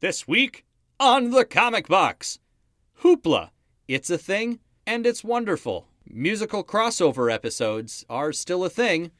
This week on The Comic Box, Hoopla. It's a thing, and it's wonderful. Musical crossover episodes are still a thing,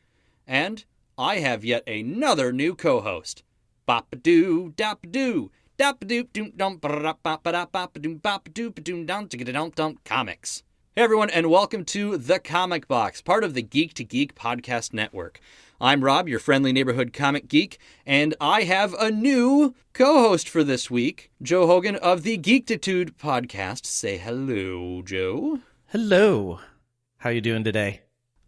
and I have yet another new co-host. Bop-a-doo, dop-a-doo, dop-a-doo-dum-ba-da-bop-a-dum-bop-a-doo-ba-doom-dum-dum comics. Hey everyone, and welcome to The Comic Box, part of the Geek to Geek podcast network. I'm Rob, your friendly neighborhood comic geek, and I have a new co-host for this week, Joe Hogan of the Geektitude Podcast. Say hello, Joe. Hello. How you doing today?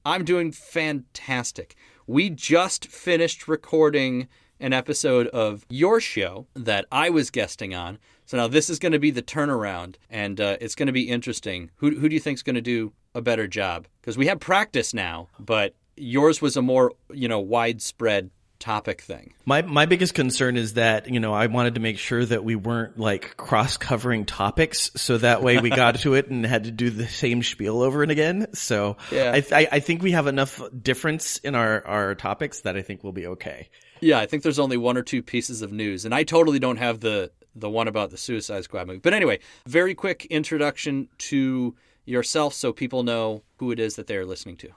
I'm doing fantastic. We just finished recording an episode of your show that I was guesting on. So now this is going to be the turnaround, and it's going to be interesting. Who do you think is going to do a better job? Because we have practice now, but yours was a more, widespread topic thing. My biggest concern is that, I wanted to make sure that we weren't like cross-covering topics, so that way we got to it and had to do the same spiel over and again. So yeah. I think we have enough difference in our topics that I think we'll be okay. Yeah, I think there's only one or two pieces of news, and I totally don't have the one about the Suicide Squad movie. But anyway, very quick introduction to yourself so people know who it is that they're listening to.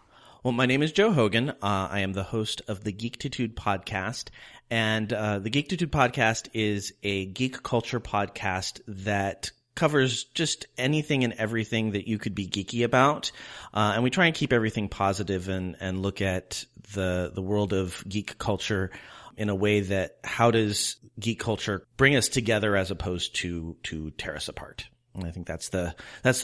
Well, my name is Joe Hogan. I am the host of the Geektitude Podcast. And the Geektitude Podcast is a geek culture podcast that covers just anything and everything that you could be geeky about. And we try and keep everything positive and look at the world of geek culture in a way that how does geek culture bring us together as opposed to tear us apart. And I think that's the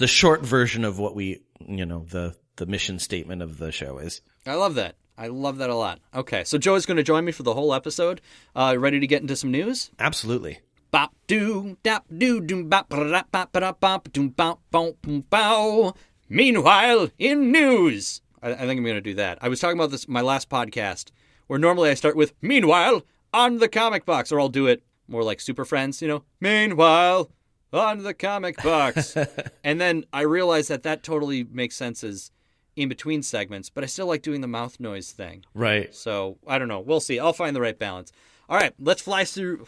short version of what we, the mission statement of the show is. I love that. I love that a lot. Okay, so Joe is going to join me for the whole episode. Ready to get into some news? Absolutely. Bop doo dap doo doom bop bop bop bop bop doom bop boom bow. Meanwhile, in news, I think I'm going to do that. I was talking about this in my last podcast, where normally I start with "Meanwhile on the Comic Box," or I'll do it more like Super Friends, "Meanwhile on the Comic Box," and then I realized that totally makes sense as in between segments, but I still like doing the mouth noise thing. Right. So I don't know. We'll see. I'll find the right balance. All right, let's fly through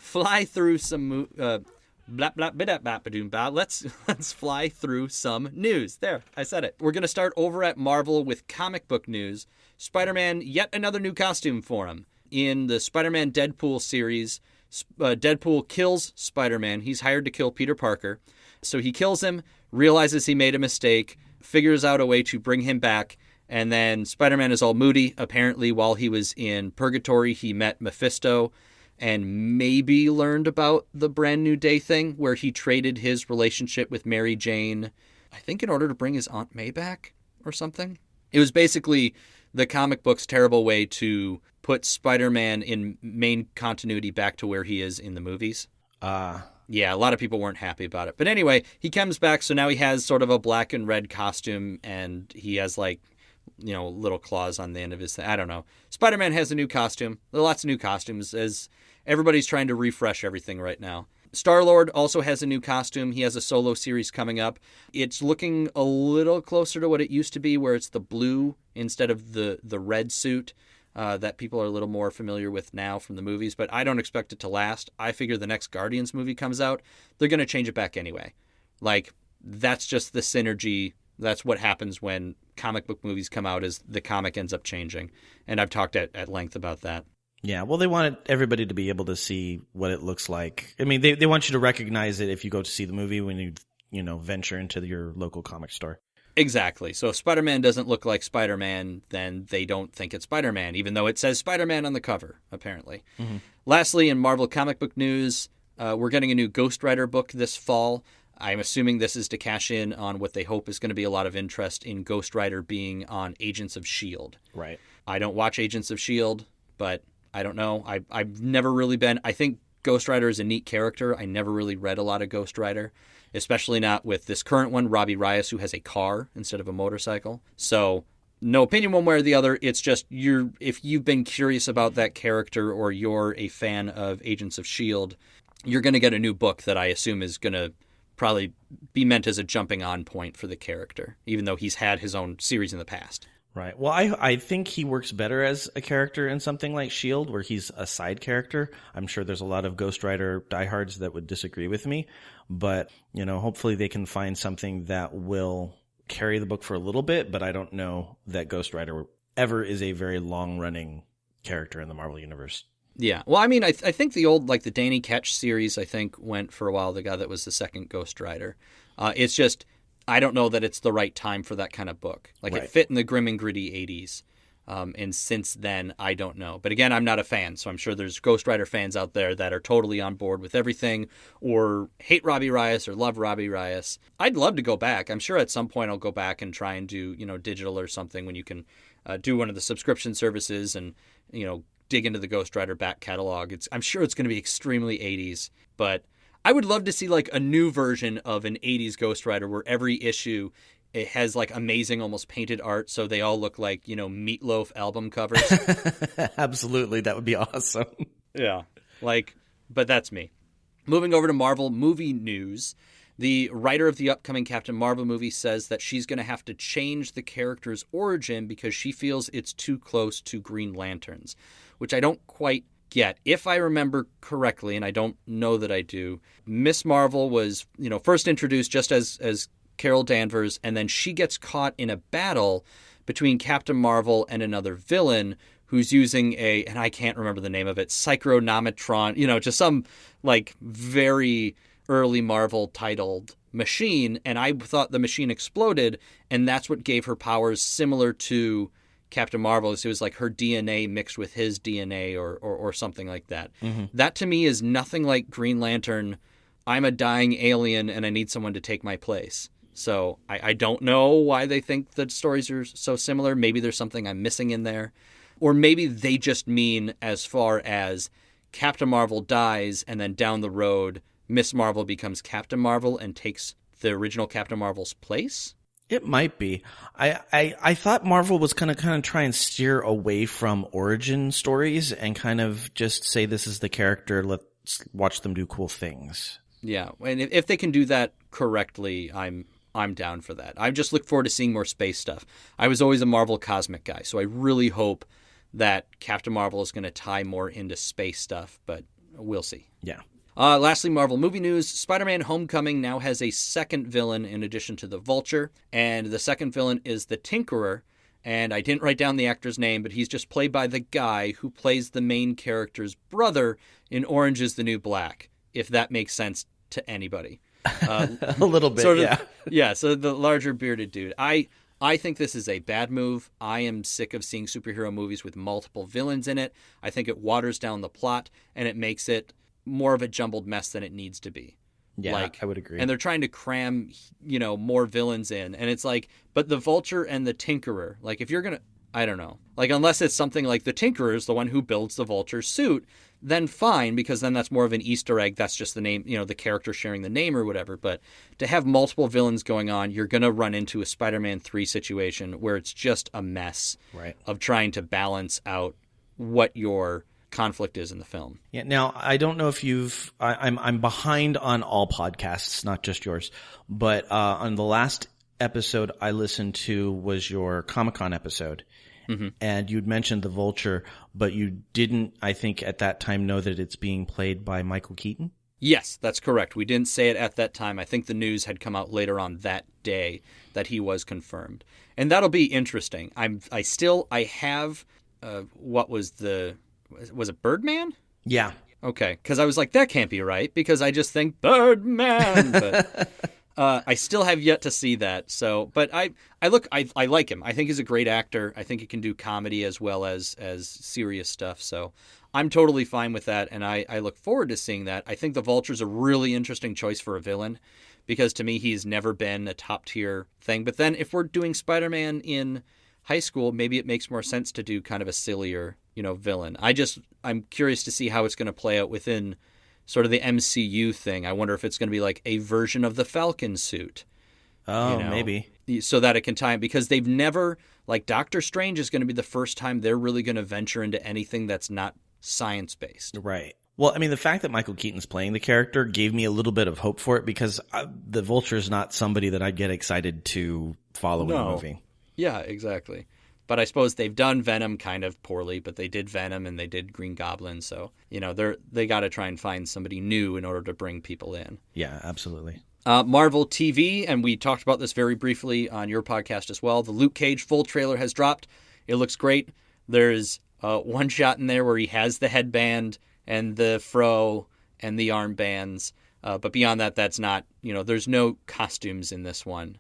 some blah blah blah blah blah. Let's fly through some news. There, I said it. We're gonna start over at Marvel with comic book news. Spider-Man, yet another new costume for him. In the Spider-Man Deadpool series, Deadpool kills Spider-Man. He's hired to kill Peter Parker, so he kills him, realizes he made a mistake, figures out a way to bring him back. And then Spider-Man is all moody. Apparently, while he was in Purgatory, he met Mephisto and maybe learned about the Brand New Day thing, where he traded his relationship with Mary Jane, I think in order to bring his Aunt May back or something. It was basically the comic book's terrible way to put Spider-Man in main continuity back to where he is in the movies. Yeah, a lot of people weren't happy about it. But anyway, he comes back, so now he has sort of a black and red costume, and he has little claws on the end of his thing. I don't know. Spider-Man has a new costume. There are lots of new costumes as everybody's trying to refresh everything right now. Star-Lord also has a new costume. He has a solo series coming up. It's looking a little closer to what it used to be, where it's the blue instead of the red suit that people are a little more familiar with now from the movies. But I don't expect it to last. I figure the next Guardians movie comes out, they're going to change it back anyway. That's just the synergy. That's what happens when comic book movies come out, is the comic ends up changing. And I've talked at length about that. Yeah, well, they wanted everybody to be able to see what it looks like. I mean, they want you to recognize it if you go to see the movie when you venture into your local comic store. Exactly. So if Spider-Man doesn't look like Spider-Man, then they don't think it's Spider-Man, even though it says Spider-Man on the cover, apparently. Mm-hmm. Lastly, in Marvel comic book news, we're getting a new Ghost Rider book this fall. I'm assuming this is to cash in on what they hope is going to be a lot of interest in Ghost Rider being on Agents of S.H.I.E.L.D. Right. I don't watch Agents of S.H.I.E.L.D., but I don't know. I've never really been... I think Ghost Rider is a neat character. I never really read a lot of Ghost Rider, especially not with this current one, Robbie Reyes, who has a car instead of a motorcycle. So no opinion one way or the other. It's just if you've been curious about that character or you're a fan of Agents of S.H.I.E.L.D., you're going to get a new book that I assume is going to probably be meant as a jumping on point for the character, even though he's had his own series in the past. Right. Well, I think he works better as a character in something like S.H.I.E.L.D., where he's a side character. I'm sure there's a lot of Ghost Rider diehards that would disagree with me, but, hopefully they can find something that will carry the book for a little bit, but I don't know that Ghost Rider ever is a very long-running character in the Marvel Universe. Yeah. Well, I mean, I think the old, like the Danny Ketch series, I think went for a while, the guy that was the second Ghost Rider. It's just, I don't know that it's the right time for that kind of book. Like Right. It fit in the grim and gritty 80s. And since then, I don't know. But again, I'm not a fan, so I'm sure there's Ghost Rider fans out there that are totally on board with everything or hate Robbie Reyes or love Robbie Reyes. I'd love to go back. I'm sure at some point I'll go back and try and do, digital or something when you can do one of the subscription services and, dig into the Ghost Rider back catalog. I'm sure it's going to be extremely 80s, but I would love to see like a new version of an 80s Ghost Rider where every issue it has like amazing, almost painted art, so they all look like, Meatloaf album covers. Absolutely, that would be awesome. Yeah, but that's me. Moving over to Marvel movie news, the writer of the upcoming Captain Marvel movie says that she's going to have to change the character's origin because she feels it's too close to Green Lanterns, which I don't quite get. If I remember correctly, and I don't know that I do, Miss Marvel was, first introduced just as Carol Danvers, and then she gets caught in a battle between Captain Marvel and another villain who's using and I can't remember the name of it, Psychronometron, just some like very early Marvel titled machine, and I thought the machine exploded, and that's what gave her powers similar to Captain Marvel. It was like her DNA mixed with his DNA or something like that. Mm-hmm. That to me is nothing like Green Lantern. I'm a dying alien and I need someone to take my place. So I don't know why they think the stories are so similar. Maybe there's something I'm missing in there. Or maybe they just mean as far as Captain Marvel dies and then down the road, Miss Marvel becomes Captain Marvel and takes the original Captain Marvel's place. It might be. I thought Marvel was kind of try and steer away from origin stories and kind of just say this is the character, let's watch them do cool things. Yeah, and if they can do that correctly, I'm down for that. I just look forward to seeing more space stuff. I was always a Marvel cosmic guy, so I really hope that Captain Marvel is going to tie more into space stuff, but we'll see. Yeah. Lastly, Marvel movie news. Spider-Man Homecoming now has a second villain in addition to the Vulture, and the second villain is the Tinkerer, and I didn't write down the actor's name, but he's just played by the guy who plays the main character's brother in Orange is the New Black, if that makes sense to anybody. A little bit, sort of, yeah. Yeah, so the larger bearded dude. I think this is a bad move. I am sick of seeing superhero movies with multiple villains in it. I think it waters down the plot, and it makes it more of a jumbled mess than it needs to be. Yeah, I would agree. And they're trying to cram, more villains in. And it's like, but the Vulture and the Tinkerer, like if you're going to, I don't know. Like unless it's something like the Tinkerer is the one who builds the Vulture's suit, then fine, because then that's more of an Easter egg. That's just the name, the character sharing the name or whatever. But to have multiple villains going on, you're going to run into a Spider-Man 3 situation where it's just a mess of trying to balance out what your conflict is in the film. Yeah. Now, I don't know if I'm behind on all podcasts, not just yours, but on the last episode I listened to was your Comic-Con episode. Mm-hmm. And you'd mentioned the Vulture, but you didn't, I think, at that time know that it's being played by Michael Keaton? Yes, that's correct. We didn't say it at that time. I think the news had come out later on that day that he was confirmed. And that'll be interesting. I have, was it Birdman? Yeah. Okay, because I was like, that can't be right, because I just think Birdman, but I still have yet to see that. So, but I like him. I think he's a great actor. I think he can do comedy as well as serious stuff. So I'm totally fine with that, and I look forward to seeing that. I think the Vulture's a really interesting choice for a villain, because to me he's never been a top tier thing. But then if we're doing Spider-Man in high school, maybe it makes more sense to do kind of a sillier, villain. I'm curious to see how it's going to play out within sort of the MCU thing. I wonder if it's going to be like a version of the Falcon suit. Oh, maybe. So that it can tie in, because they've never, like Doctor Strange is going to be the first time they're really going to venture into anything that's not science-based. Right. Well, I mean, the fact that Michael Keaton's playing the character gave me a little bit of hope for it, because the Vulture is not somebody that I'd get excited to follow in a movie. Yeah, exactly. But I suppose they've done Venom kind of poorly, but they did Venom and they did Green Goblin. So, they got to try and find somebody new in order to bring people in. Yeah, absolutely. Marvel TV, and we talked about this very briefly on your podcast as well. The Luke Cage full trailer has dropped. It looks great. There's one shot in there where he has the headband and the fro and the armbands. But beyond that, that's not, there's no costumes in this one.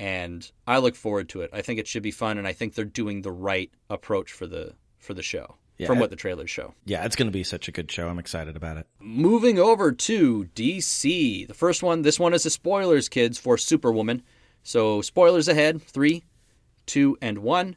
And I look forward to it. I think it should be fun, and I think they're doing the right approach for the show, from what the trailers show. Yeah, it's going to be such a good show. I'm excited about it. Moving over to DC. The first one, this one is the spoilers, kids, for Superwoman. So spoilers ahead. 3, 2, and 1.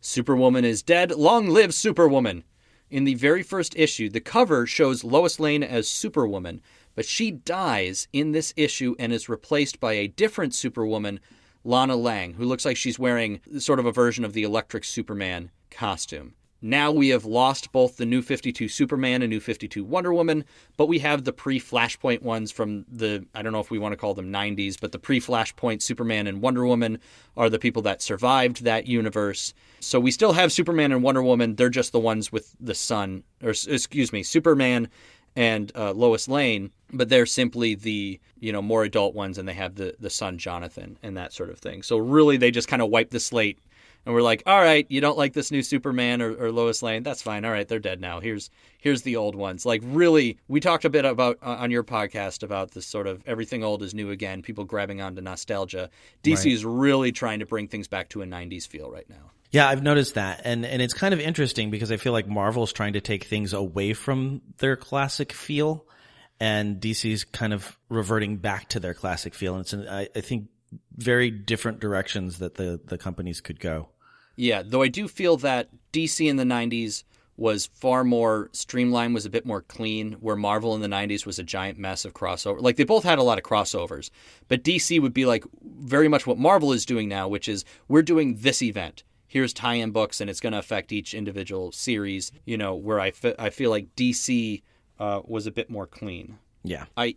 Superwoman is dead. Long live Superwoman. In the very first issue, the cover shows Lois Lane as Superwoman, but she dies in this issue and is replaced by a different Superwoman, Lana Lang, who looks like she's wearing sort of a version of the Electric Superman costume. Now we have lost both the New 52 Superman and New 52 Wonder Woman, but we have the pre-Flashpoint ones from the, I don't know if we want to call them 90s, but the pre-Flashpoint Superman and Wonder Woman are the people that survived that universe. So we still have Superman and Wonder Woman. They're just the ones with the sun, Superman and Lois Lane, but they're simply the, more adult ones, and they have the son, Jonathan, and that sort of thing. So really, they just kind of wipe the slate, and we're like, all right, you don't like this new Superman or Lois Lane? That's fine. All right, they're dead now. Here's the old ones. Like, really, we talked a bit about, on your podcast, about this sort of everything old is new again, people grabbing onto nostalgia. DC is really trying to bring things back to a 90s feel right now. Yeah, I've noticed that. And it's kind of interesting because I feel like Marvel's trying to take things away from their classic feel, and DC's kind of reverting back to their classic feel. And it's, I think, very different directions that the companies could go. Yeah, though I do feel that DC in the 90s was far more streamlined, was a bit more clean, where Marvel in the 90s was a giant mess of crossover. Like, they both had a lot of crossovers, but DC would be like very much what Marvel is doing now, which is we're doing this event. Here's tie-in books, and it's going to affect each individual series, where I feel like DC was a bit more clean. Yeah. I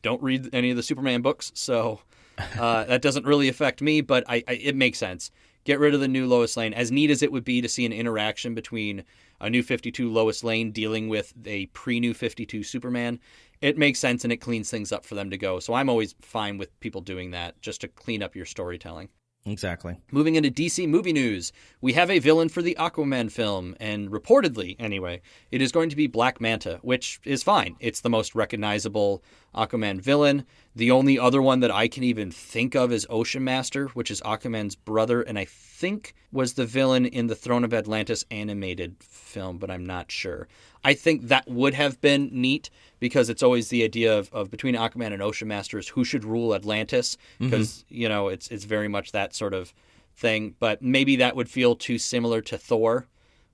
don't read any of the Superman books, so that doesn't really affect me, but it makes sense. Get rid of the new Lois Lane. As neat as it would be to see an interaction between a New 52 Lois Lane dealing with a pre-New 52 Superman, it makes sense and it cleans things up for them to go. So I'm always fine with people doing that just to clean up your storytelling. Exactly. Moving into DC movie news, we have a villain for the Aquaman film, and reportedly, anyway, it is going to be Black Manta, which is fine. It's the most recognizable Aquaman villain. The only other one that I can even think of is Ocean Master, which is Aquaman's brother, and I think was the villain in the Throne of Atlantis animated film, but I'm not sure. I think that would have been neat, because it's always the idea of between Aquaman and Ocean Master is who should rule Atlantis, because, it's very much that sort of thing. But maybe that would feel too similar to Thor,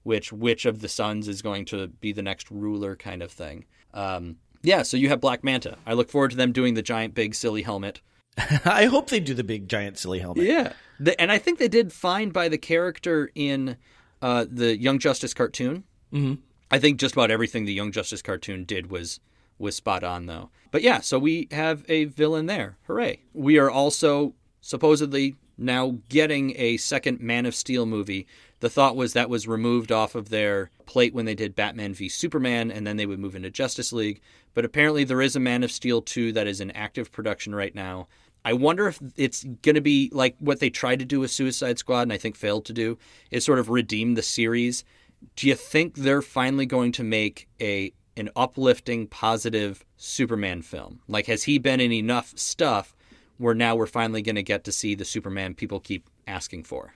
which of the sons is going to be the next ruler kind of thing. So you have Black Manta. I look forward to them doing the giant, big, silly helmet. I hope they do the big, giant, silly helmet. Yeah. And I think they did fine by the character in the Young Justice cartoon. Mm-hmm. I think just about everything the Young Justice cartoon did was spot on, though. But yeah, so we have a villain there. Hooray. We are also supposedly now getting a second Man of Steel movie. The thought was that was removed off of their plate when they did Batman v Superman, and then they would move into Justice League. But apparently there is a Man of Steel 2 that is in active production right now. I wonder if it's going to be like what they tried to do with Suicide Squad, and I think failed to do, is sort of redeem the series. Do you think they're finally going to make an uplifting, positive Superman film? Like, has he been in enough stuff where now we're finally going to get to see the Superman people keep asking for?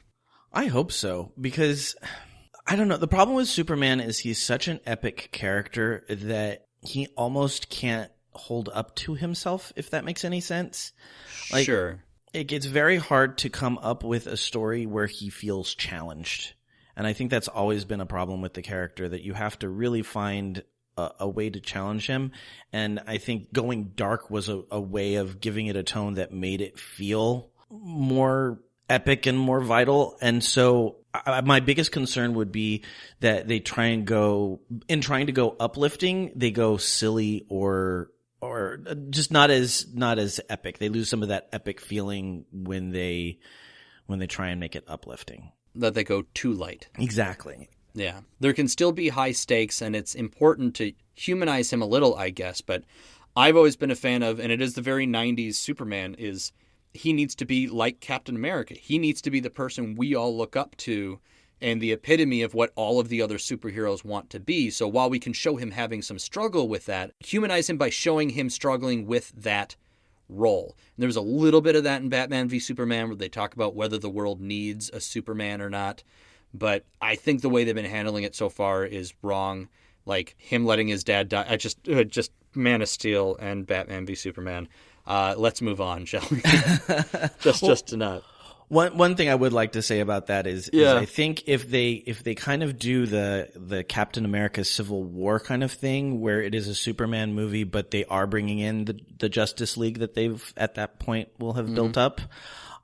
I hope so, because I don't know. The problem with Superman is he's such an epic character that he almost can't hold up to himself, if that makes any sense. Like, sure. It gets very hard to come up with a story where he feels challenged. And I think that's always been a problem with the character, that you have to really find a way to challenge him. And I think going dark was a way of giving it a tone that made it feel more epic and more vital. And so my biggest concern would be that they trying to go uplifting, they go silly or just not as epic. They lose some of that epic feeling when they try and make it uplifting. that they go too light. Exactly. Yeah. There can still be high stakes, and it's important to humanize him a little, I guess. But I've always been a fan of, and it is the very 90s Superman, is he needs to be like Captain America. He needs to be the person we all look up to and the epitome of what all of the other superheroes want to be. So while we can show him having some struggle with that, humanize him by showing him struggling with that role. And there was a little bit of that in Batman v Superman where they talk about whether the world needs a Superman or not. But I think the way they've been handling it so far is wrong. Like him letting his dad die. I just Man of Steel and Batman v Superman. Let's move on, shall we? just to not. One thing I would like to say about that is I think if they kind of do the Captain America Civil War kind of thing where it is a Superman movie, but they are bringing in the Justice League that they've at that point will have built up,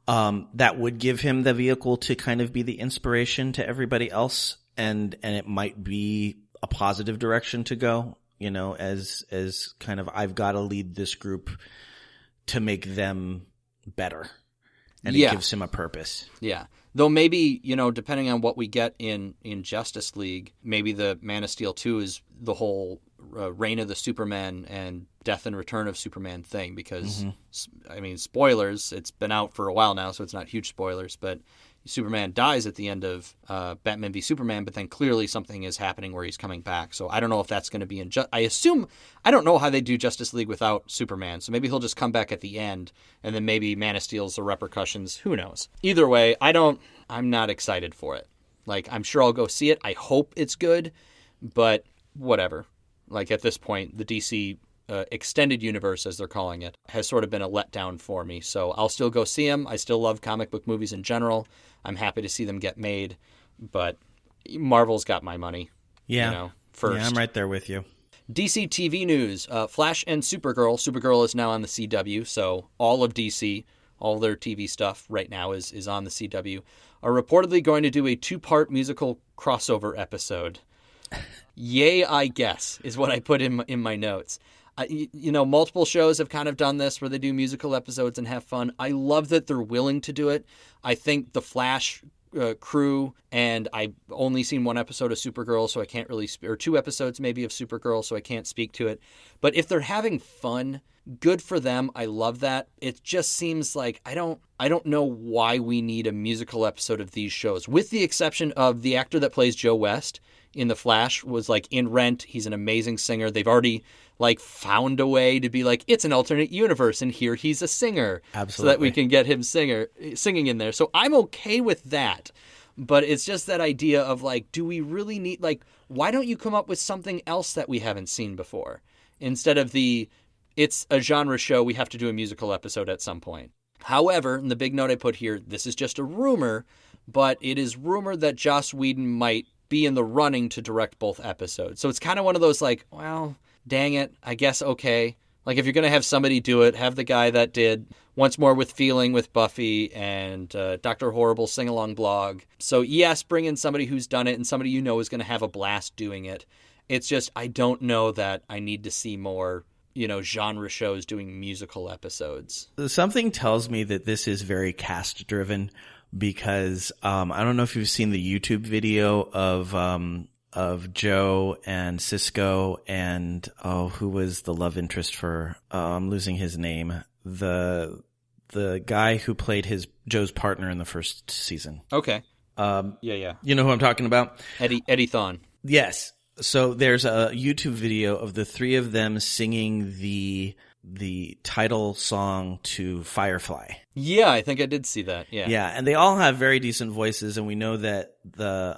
that would give him the vehicle to kind of be the inspiration to everybody else, and it might be a positive direction to go, as kind of I've got to lead this group to make them better. And it gives him a purpose. Yeah. Though maybe, depending on what we get in Justice League, maybe the Man of Steel 2 is the whole Reign of the Superman and Death and Return of Superman thing. Because, spoilers, it's been out for a while now, so it's not huge spoilers. But Superman dies at the end of Batman v Superman, but then clearly something is happening where he's coming back. So I don't know if that's going to be I don't know how they do Justice League without Superman. So maybe he'll just come back at the end, and then maybe Man of Steel's the repercussions. Who knows? Either way, I'm not excited for it. Like, I'm sure I'll go see it. I hope it's good, but whatever. Like, at this point, the DC extended universe, as they're calling it, has sort of been a letdown for me. So I'll still go see them. I still love comic book movies in general. I'm happy to see them get made, but Marvel's got my money. Yeah. First. Yeah, I'm right there with you. DC TV news, Flash and Supergirl. Supergirl is now on the CW, so all of DC, all their TV stuff right now is on the CW, are reportedly going to do a 2-part musical crossover episode. Yay, I guess, is what I put in my notes. Multiple shows have kind of done this where they do musical episodes and have fun. I love that they're willing to do it. I think the Flash crew, and I've only seen 1 episode of Supergirl, so I can't really, or 2 episodes maybe of Supergirl, so I can't speak to it. But if they're having fun, good for them. I love that. It just seems like I don't know why we need a musical episode of these shows, with the exception of the actor that plays Joe West in The Flash was like in Rent. He's an amazing singer. They've already found a way to be like, it's an alternate universe and here he's a singer. Absolutely. So that we can get him singing in there. So I'm okay with that. But it's just that idea of do we really need, why don't you come up with something else that we haven't seen before? Instead of it's a genre show, we have to do a musical episode at some point. However, and the big note I put here, this is just a rumor, but it is rumored that Joss Whedon might be in the running to direct both episodes. So it's kind of one of those well, dang it, I guess okay. If you're going to have somebody do it, have the guy that did Once More with Feeling with Buffy and Dr. Horrible sing-along blog. So yes, bring in somebody who's done it and somebody is going to have a blast doing it. It's just I don't know that I need to see more genre shows doing musical episodes. Something tells me that this is very cast driven because I don't know if you've seen the YouTube video of Joe and Cisco and who was the love interest for I'm losing his name, the guy who played Joe's partner in the first season. Okay. Yeah. You know who I'm talking about? Eddie Thawne. Yes. So there's a YouTube video of the 3 of them singing the title song to Firefly. Yeah, I think I did see that. Yeah. Yeah, and they all have very decent voices, and we know that the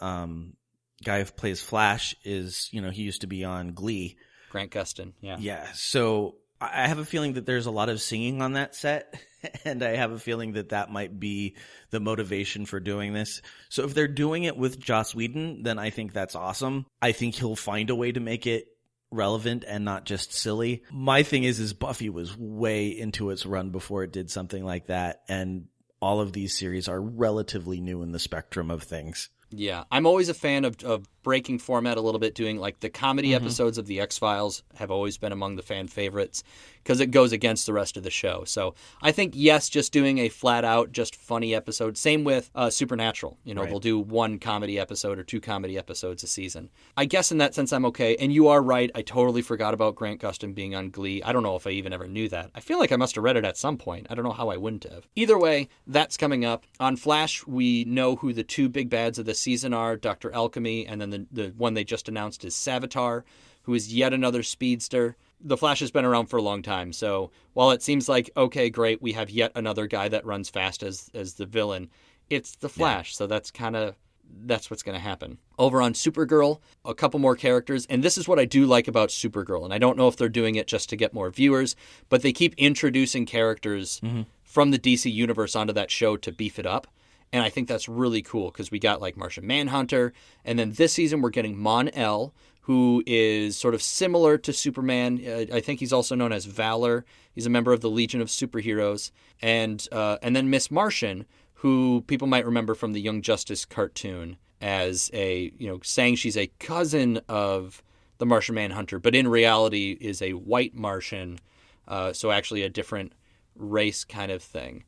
guy who plays Flash is, he used to be on Glee. Grant Gustin, yeah. Yeah, so I have a feeling that there's a lot of singing on that set, and I have a feeling that might be the motivation for doing this. So if they're doing it with Joss Whedon, then I think that's awesome. I think he'll find a way to make it relevant and not just silly. My thing is Buffy was way into its run before it did something like that, and all of these series are relatively new in the spectrum of things. Yeah, I'm always a fan of breaking format a little bit, doing like the comedy episodes of the X-Files have always been among the fan favorites because it goes against the rest of the show. So I think, yes, just doing a flat out, just funny episode. Same with Supernatural. They'll do one comedy episode or two comedy episodes a season. I guess in that sense, I'm okay. And you are right. I totally forgot about Grant Gustin being on Glee. I don't know if I even ever knew that. I feel like I must have read it at some point. I don't know how I wouldn't have. Either way, that's coming up. On Flash, we know who the two big bads of the season are, Dr. Alchemy, and then the one they just announced is Savitar, who is yet another speedster. The Flash has been around for a long time, so while it seems like, okay, great, we have yet another guy that runs fast as the villain, it's the Flash, so that's what's going to happen. Over on Supergirl, a couple more characters, and this is what I do like about Supergirl, and I don't know if they're doing it just to get more viewers, but they keep introducing characters from the DC universe onto that show to beef it up. And I think that's really cool because we got like Martian Manhunter. And then this season we're getting Mon-El, who is sort of similar to Superman. I think he's also known as Valor. He's a member of the Legion of Superheroes. And then Miss Martian, who people might remember from the Young Justice cartoon as saying she's a cousin of the Martian Manhunter, but in reality is a white Martian. So actually a different race kind of thing.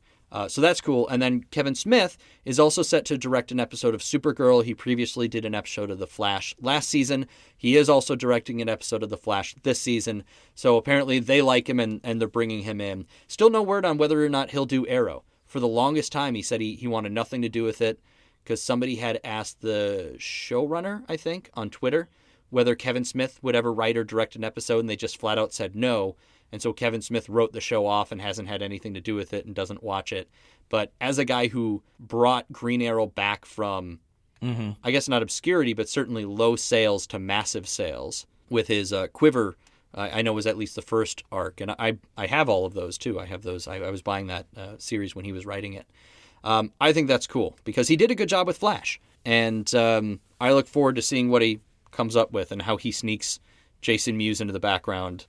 So that's cool. And then Kevin Smith is also set to direct an episode of Supergirl. He previously did an episode of The Flash last season. He is also directing an episode of The Flash this season. So apparently they like him and they're bringing him in. Still no word on whether or not he'll do Arrow. For the longest time, he said he wanted nothing to do with it because somebody had asked the showrunner, I think, on Twitter, whether Kevin Smith would ever write or direct an episode, and they just flat out said no. And so Kevin Smith wrote the show off and hasn't had anything to do with it and doesn't watch it. But as a guy who brought Green Arrow back from, I guess not obscurity, but certainly low sales to massive sales with his Quiver, I know was at least the first arc. And I have all of those too. I have those. I was buying that series when he was writing it. I think that's cool because he did a good job with Flash. And I look forward to seeing what he comes up with and how he sneaks Jason Mewes into the background.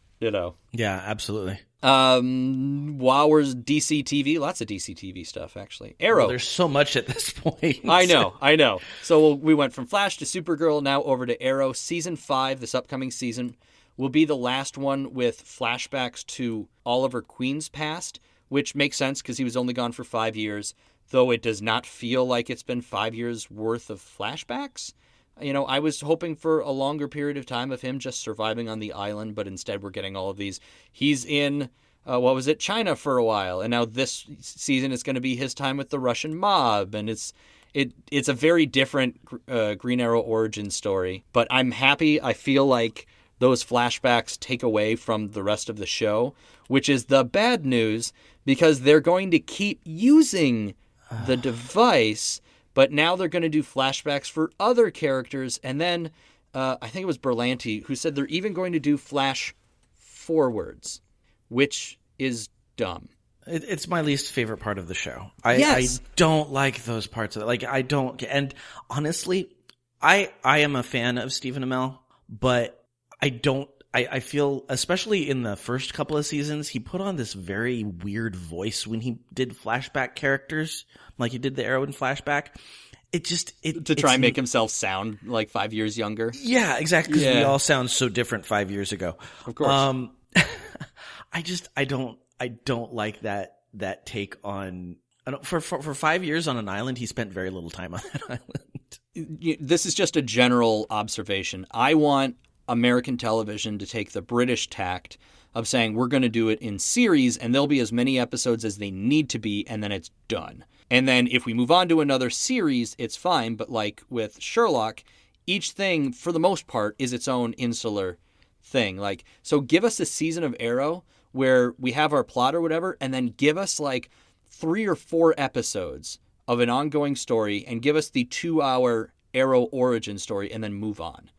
Yeah, absolutely. Wow, where's DC TV? Lots of DC TV stuff, actually. Arrow. Well, there's so much at this point. I know. So we went from Flash to Supergirl, now over to Arrow. Season 5, this upcoming season, will be the last one with flashbacks to Oliver Queen's past, which makes sense because he was only gone for 5 years, though it does not feel like it's been 5 years worth of flashbacks. I was hoping for a longer period of time of him just surviving on the island, but instead we're getting all of these. He's in, China for a while, and now this season is going to be his time with the Russian mob, and it's a very different Green Arrow origin story. But I'm happy. I feel like those flashbacks take away from the rest of the show, which is the bad news, because they're going to keep using the device. But now they're going to do flashbacks for other characters. And then I think it was Berlanti who said they're even going to do flash forwards, which is dumb. It's my least favorite part of the show. Yes. I don't like those parts of it. Like, I don't. And honestly, I am a fan of Stephen Amell, but I don't. I feel, especially in the first couple of seasons, he put on this very weird voice when he did flashback characters, like he did the Arrow in flashback. To try and make himself sound like 5 years younger. Yeah, exactly. Because we all sound so different 5 years ago. Of course. I don't like that take on. For 5 years on an island, he spent very little time on that island. This is just a general observation. I want American television to take the British tact of saying we're going to do it in series and there'll be as many episodes as they need to be and then it's done. And then if we move on to another series, it's fine. But like with Sherlock, each thing for the most part is its own insular thing. Like, so give us a season of Arrow where we have our plot or whatever, and then give us like 3 or 4 episodes of an ongoing story and give us the 2-hour Arrow origin story and then move on.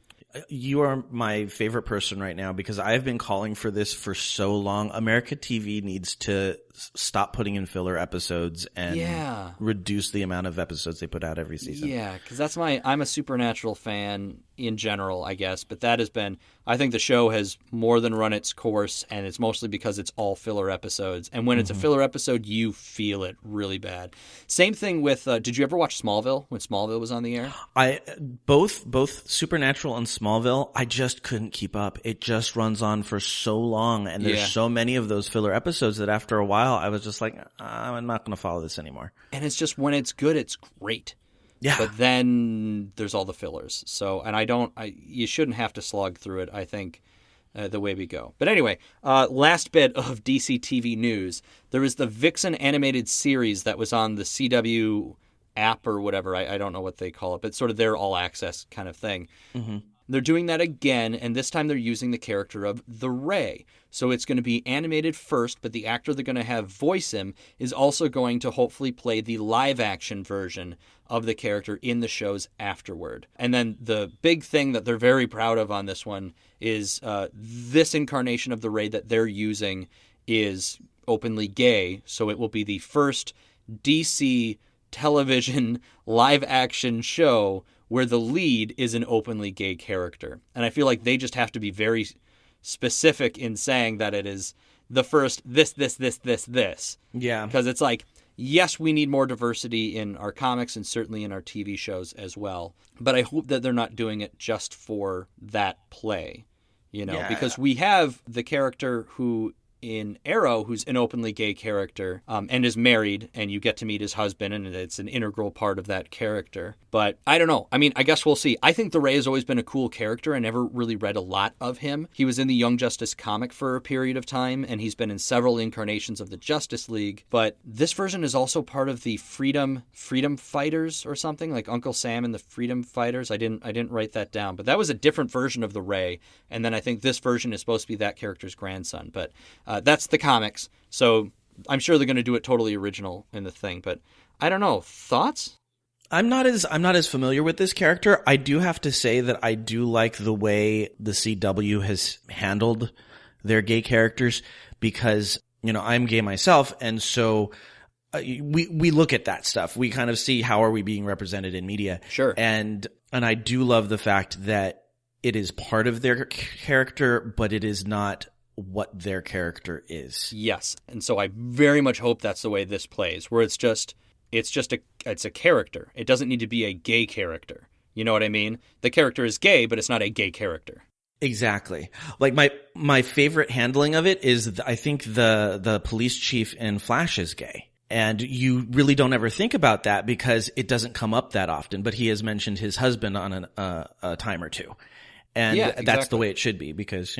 You are my favorite person right now because I've been calling for this for so long. America TV needs to stop putting in filler episodes and Yeah. reduce the amount of episodes they put out every season. Yeah, because I'm a Supernatural fan in general, I guess, but that has been, I think the show has more than run its course, and it's mostly because it's all filler episodes. And when it's a filler episode, you feel it really bad. Same thing with, did you ever watch Smallville when Smallville was on the air? Both Supernatural and Smallville, I just couldn't keep up. It just runs on for so long, and there's so many of those filler episodes that after a while, I was just like, I'm not going to follow this anymore. And it's just, when it's good, it's great. Yeah. But then there's all the fillers. So, and you shouldn't have to slog through it, I think, the way we go. But anyway, last bit of DC TV news. There was the Vixen animated series that was on the CW app or whatever. I don't know what they call it, but sort of their all access kind of thing. Mm-hmm. They're doing that again, and this time they're using the character of the Ray. So it's going to be animated first, but the actor they're going to have voice him is also going to hopefully play the live-action version of the character in the shows afterward. And then the big thing that they're very proud of on this one is this incarnation of the Ray that they're using is openly gay, so it will be the first DC television live-action show where the lead is an openly gay character. And I feel like they just have to be very specific in saying that it is the first this. Yeah. Because it's like, yes, we need more diversity in our comics and certainly in our TV shows as well. But I hope that they're not doing it just for that play, because we have the character who in Arrow, who's an openly gay character and is married, and you get to meet his husband, and it's an integral part of that character. But I don't know. I mean, I guess we'll see. I think the Ray has always been a cool character. I never really read a lot of him. He was in the Young Justice comic for a period of time, and he's been in several incarnations of the Justice League. But this version is also part of the Freedom Fighters or something, like Uncle Sam and the Freedom Fighters. I didn't write that down, but that was a different version of the Ray. And then I think this version is supposed to be that character's grandson. But that's the comics, so I'm sure they're going to do it totally original in the thing. But I don't know. Thoughts? I'm not as familiar with this character. I do have to say that I do like the way the CW has handled their gay characters because, I'm gay myself, and so we look at that stuff. We kind of see how are we being represented in media. Sure. And I do love the fact that it is part of their character, but it is not what their character is. Yes. And so I very much hope that's the way this plays, where it's a character. It doesn't need to be a gay character. You know what I mean? The character is gay, but it's not a gay character. Exactly. Like my favorite handling of it is I think the police chief in Flash is gay. And you really don't ever think about that because it doesn't come up that often, but he has mentioned his husband on a time or two. And that's the way it should be because,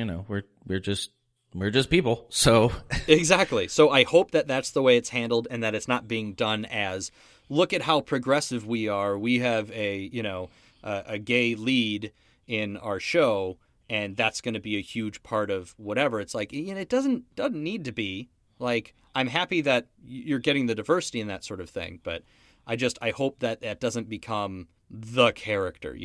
we're just people, so... Exactly. So I hope that that's the way it's handled and that it's not being done as, look at how progressive we are. We have a gay lead in our show, and that's going to be a huge part of whatever. It's like, it doesn't need to be. Like, I'm happy that you're getting the diversity in that sort of thing, but I hope that doesn't become the character,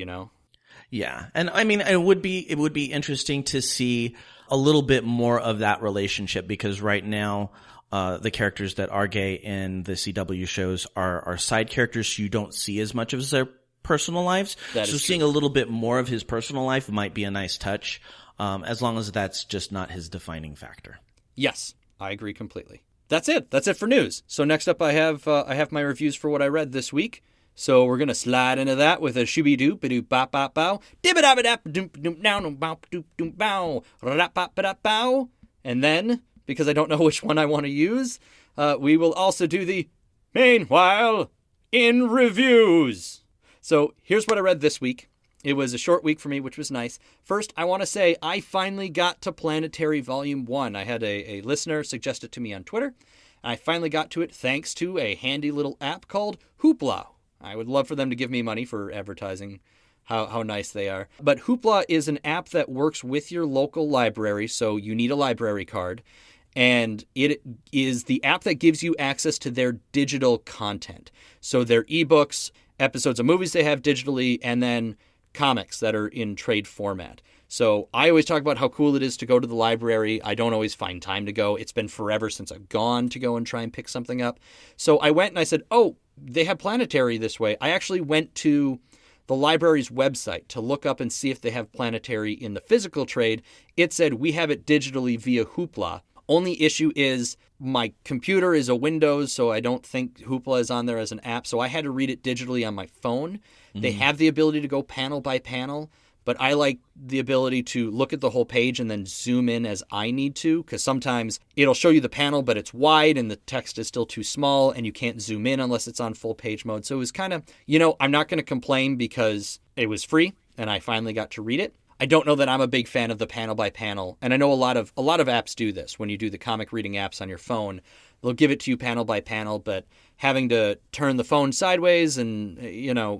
Yeah. And I mean, it would be interesting to see a little bit more of that relationship because right now, the characters that are gay in the CW shows are side characters. So you don't see as much of their personal lives. So seeing a little bit more of his personal life might be a nice touch. As long as that's just not his defining factor. Yes, I agree completely. That's it. That's it for news. So next up, I have my reviews for what I read this week. So we're going to slide into that with a shooby-doo-ba-doo-bop-bop-bow, dibba-dabba-dap-doom-doom-now-bow, rap-bop-ba-dap-bow. And then, because I don't know which one I want to use, we will also do the Meanwhile in Reviews. So here's what I read this week. It was a short week for me, which was nice. First, I want to say I finally got to Planetary Volume 1. I had a listener suggest it to me on Twitter. I finally got to it thanks to a handy little app called Hoopla. I would love for them to give me money for advertising how nice they are. But Hoopla is an app that works with your local library, so you need a library card. And it is the app that gives you access to their digital content. So their ebooks, episodes of movies they have digitally, and then comics that are in trade format. So I always talk about how cool it is to go to the library. I don't always find time to go. It's been forever since I've gone to go and try and pick something up. So I went and I said, oh, they have Planetary this way. I actually went to the library's website to look up and see if they have Planetary in the physical trade. It said, we have it digitally via Hoopla. Only issue is my computer is a Windows, so I don't think Hoopla is on there as an app. So I had to read it digitally on my phone. They have the ability to go panel by panel, but I like the ability to look at the whole page and then zoom in as I need to, because sometimes it'll show you the panel, but it's wide and the text is still too small and you can't zoom in unless it's on full page mode. So it was kind of, I'm not going to complain because it was free and I finally got to read it. I don't know that I'm a big fan of the panel by panel. And I know a lot of apps do this. When you do the comic reading apps on your phone, they'll give it to you panel by panel, but having to turn the phone sideways and,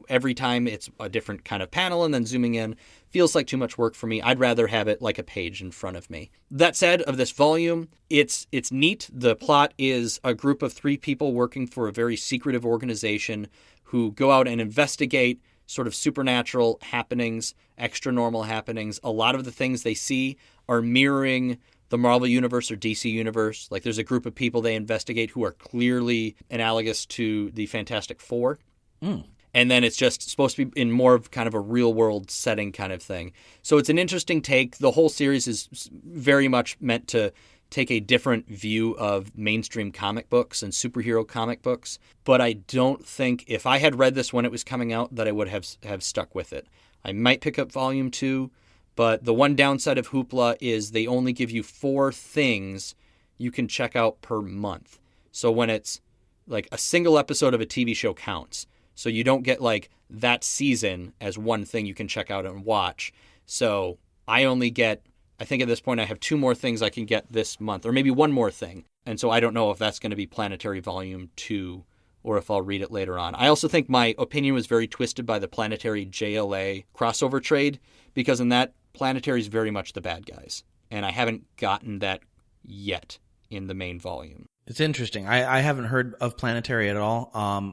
every time it's a different kind of panel and then zooming in feels like too much work for me. I'd rather have it like a page in front of me. That said, of this volume, it's neat. The plot is a group of 3 people working for a very secretive organization who go out and investigate sort of supernatural happenings, extra normal happenings. A lot of the things they see are mirroring the Marvel Universe or DC Universe. Like there's a group of people they investigate who are clearly analogous to the Fantastic Four. And then it's just supposed to be in more of kind of a real world setting kind of thing. So it's an interesting take. The whole series is very much meant to take a different view of mainstream comic books and superhero comic books. But I don't think if I had read this when it was coming out that I would have stuck with it. I might pick up volume 2, but the one downside of Hoopla is they only give you 4 things you can check out per month. So when it's like a single episode of a TV show counts. So you don't get like that season as one thing you can check out and watch. So I only get, I think at this point I have 2 more things I can get this month, or maybe 1 more thing. And so I don't know if that's going to be Planetary Volume 2 or if I'll read it later on. I also think my opinion was very twisted by the Planetary JLA crossover trade, because in that, Planetary is very much the bad guys. And I haven't gotten that yet in the main volume. It's interesting. I haven't heard of Planetary at all.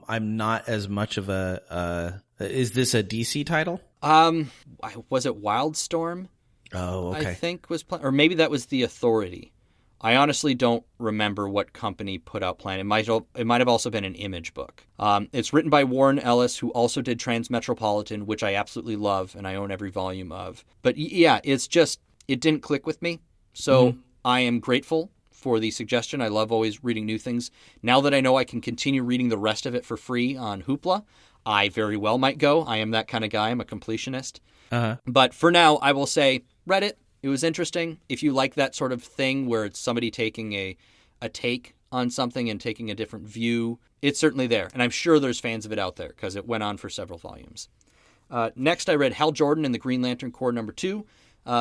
I'm not as much of is this a DC title? Was it Wildstorm? Oh, okay. I think was, or maybe that was the Authority. I honestly don't remember what company put out Planet. It might have also been an Image book. It's written by Warren Ellis, who also did Transmetropolitan, which I absolutely love and I own every volume of. But yeah, it didn't click with me. So I am grateful for the suggestion. I love always reading new things. Now that I know I can continue reading the rest of it for free on Hoopla, I very well might go. I am that kind of guy. I'm a completionist. But for now, I will say, read it. It was interesting. If you like that sort of thing where it's somebody taking a take on something and taking a different view, it's certainly there. And I'm sure there's fans of it out there because it went on for several volumes. Next, I read Hal Jordan and the Green Lantern Corps #2.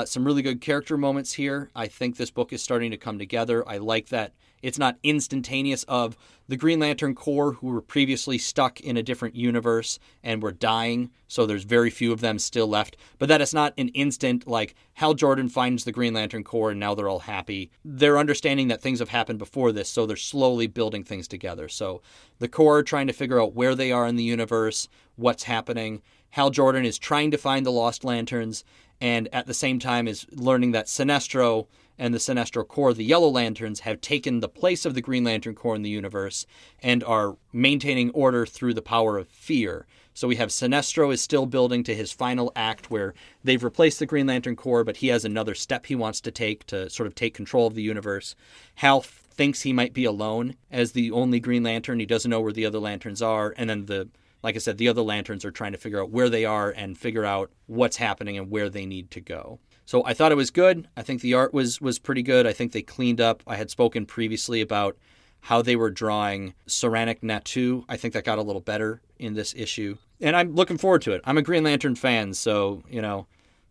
Some really good character moments here. I think this book is starting to come together. I like that it's not instantaneous of the Green Lantern Corps who were previously stuck in a different universe and were dying, so there's very few of them still left. But that it's not an instant, like, Hal Jordan finds the Green Lantern Corps and now they're all happy. They're understanding that things have happened before this, so they're slowly building things together. So the Corps are trying to figure out where they are in the universe, what's happening. Hal Jordan is trying to find the Lost Lanterns, and at the same time is learning that Sinestro and the Sinestro Corps, the Yellow Lanterns, have taken the place of the Green Lantern Corps in the universe and are maintaining order through the power of fear. So we have Sinestro is still building to his final act where they've replaced the Green Lantern Corps, but he has another step he wants to take to sort of take control of the universe. Hal thinks he might be alone as the only Green Lantern. He doesn't know where the other lanterns are. And then like I said, the other lanterns are trying to figure out where they are and figure out what's happening and where they need to go. So I thought it was good. I think the art was pretty good. I think they cleaned up. I had spoken previously about how they were drawing Saranic Natu. I think that got a little better in this issue. And I'm looking forward to it. I'm a Green Lantern fan, so,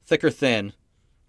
thick or thin,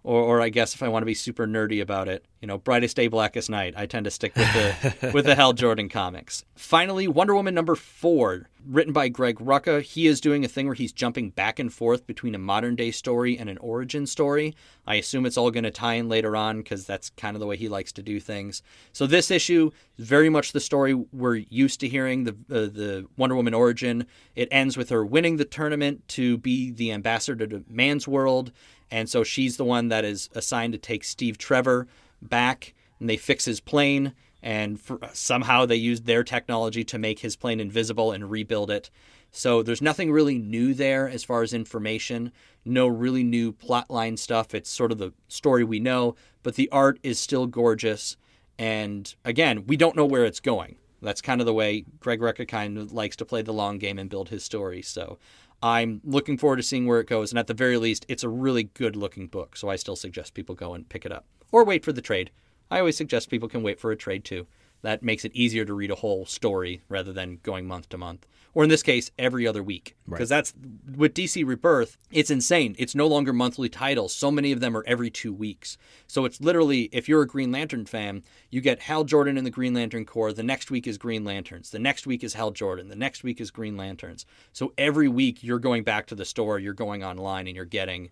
or I guess if I want to be super nerdy about it, brightest day, blackest night, I tend to stick with the Hal Jordan comics. Finally, Wonder Woman #4, written by Greg Rucka. He is doing a thing where he's jumping back and forth between a modern day story and an origin story. I assume it's all going to tie in later on because that's kind of the way he likes to do things. So this issue is very much the story we're used to hearing, the Wonder Woman origin. It ends with her winning the tournament to be the ambassador to Man's World, And so she's the one that is assigned to take Steve Trevor back, and they fix his plane, and somehow they used their technology to make his plane invisible and rebuild it. So there's nothing really new there as far as information, no really new plotline stuff. It's sort of the story we know, but the art is still gorgeous. And again, we don't know where it's going. That's kind of the way Greg Rucka kind of likes to play the long game and build his story. So I'm looking forward to seeing where it goes. And at the very least, it's a really good looking book. So I still suggest people go and pick it up or wait for the trade. I always suggest people can wait for a trade too. That makes it easier to read a whole story rather than going month to month. Or in this case, every other week. Because that's, with DC Rebirth, it's insane. It's no longer monthly titles. So many of them are every 2 weeks. So it's literally, if you're a Green Lantern fan, you get Hal Jordan in the Green Lantern Corps. The next week is Green Lanterns. The next week is Hal Jordan. The next week is Green Lanterns. So every week you're going back to the store, you're going online, and you're getting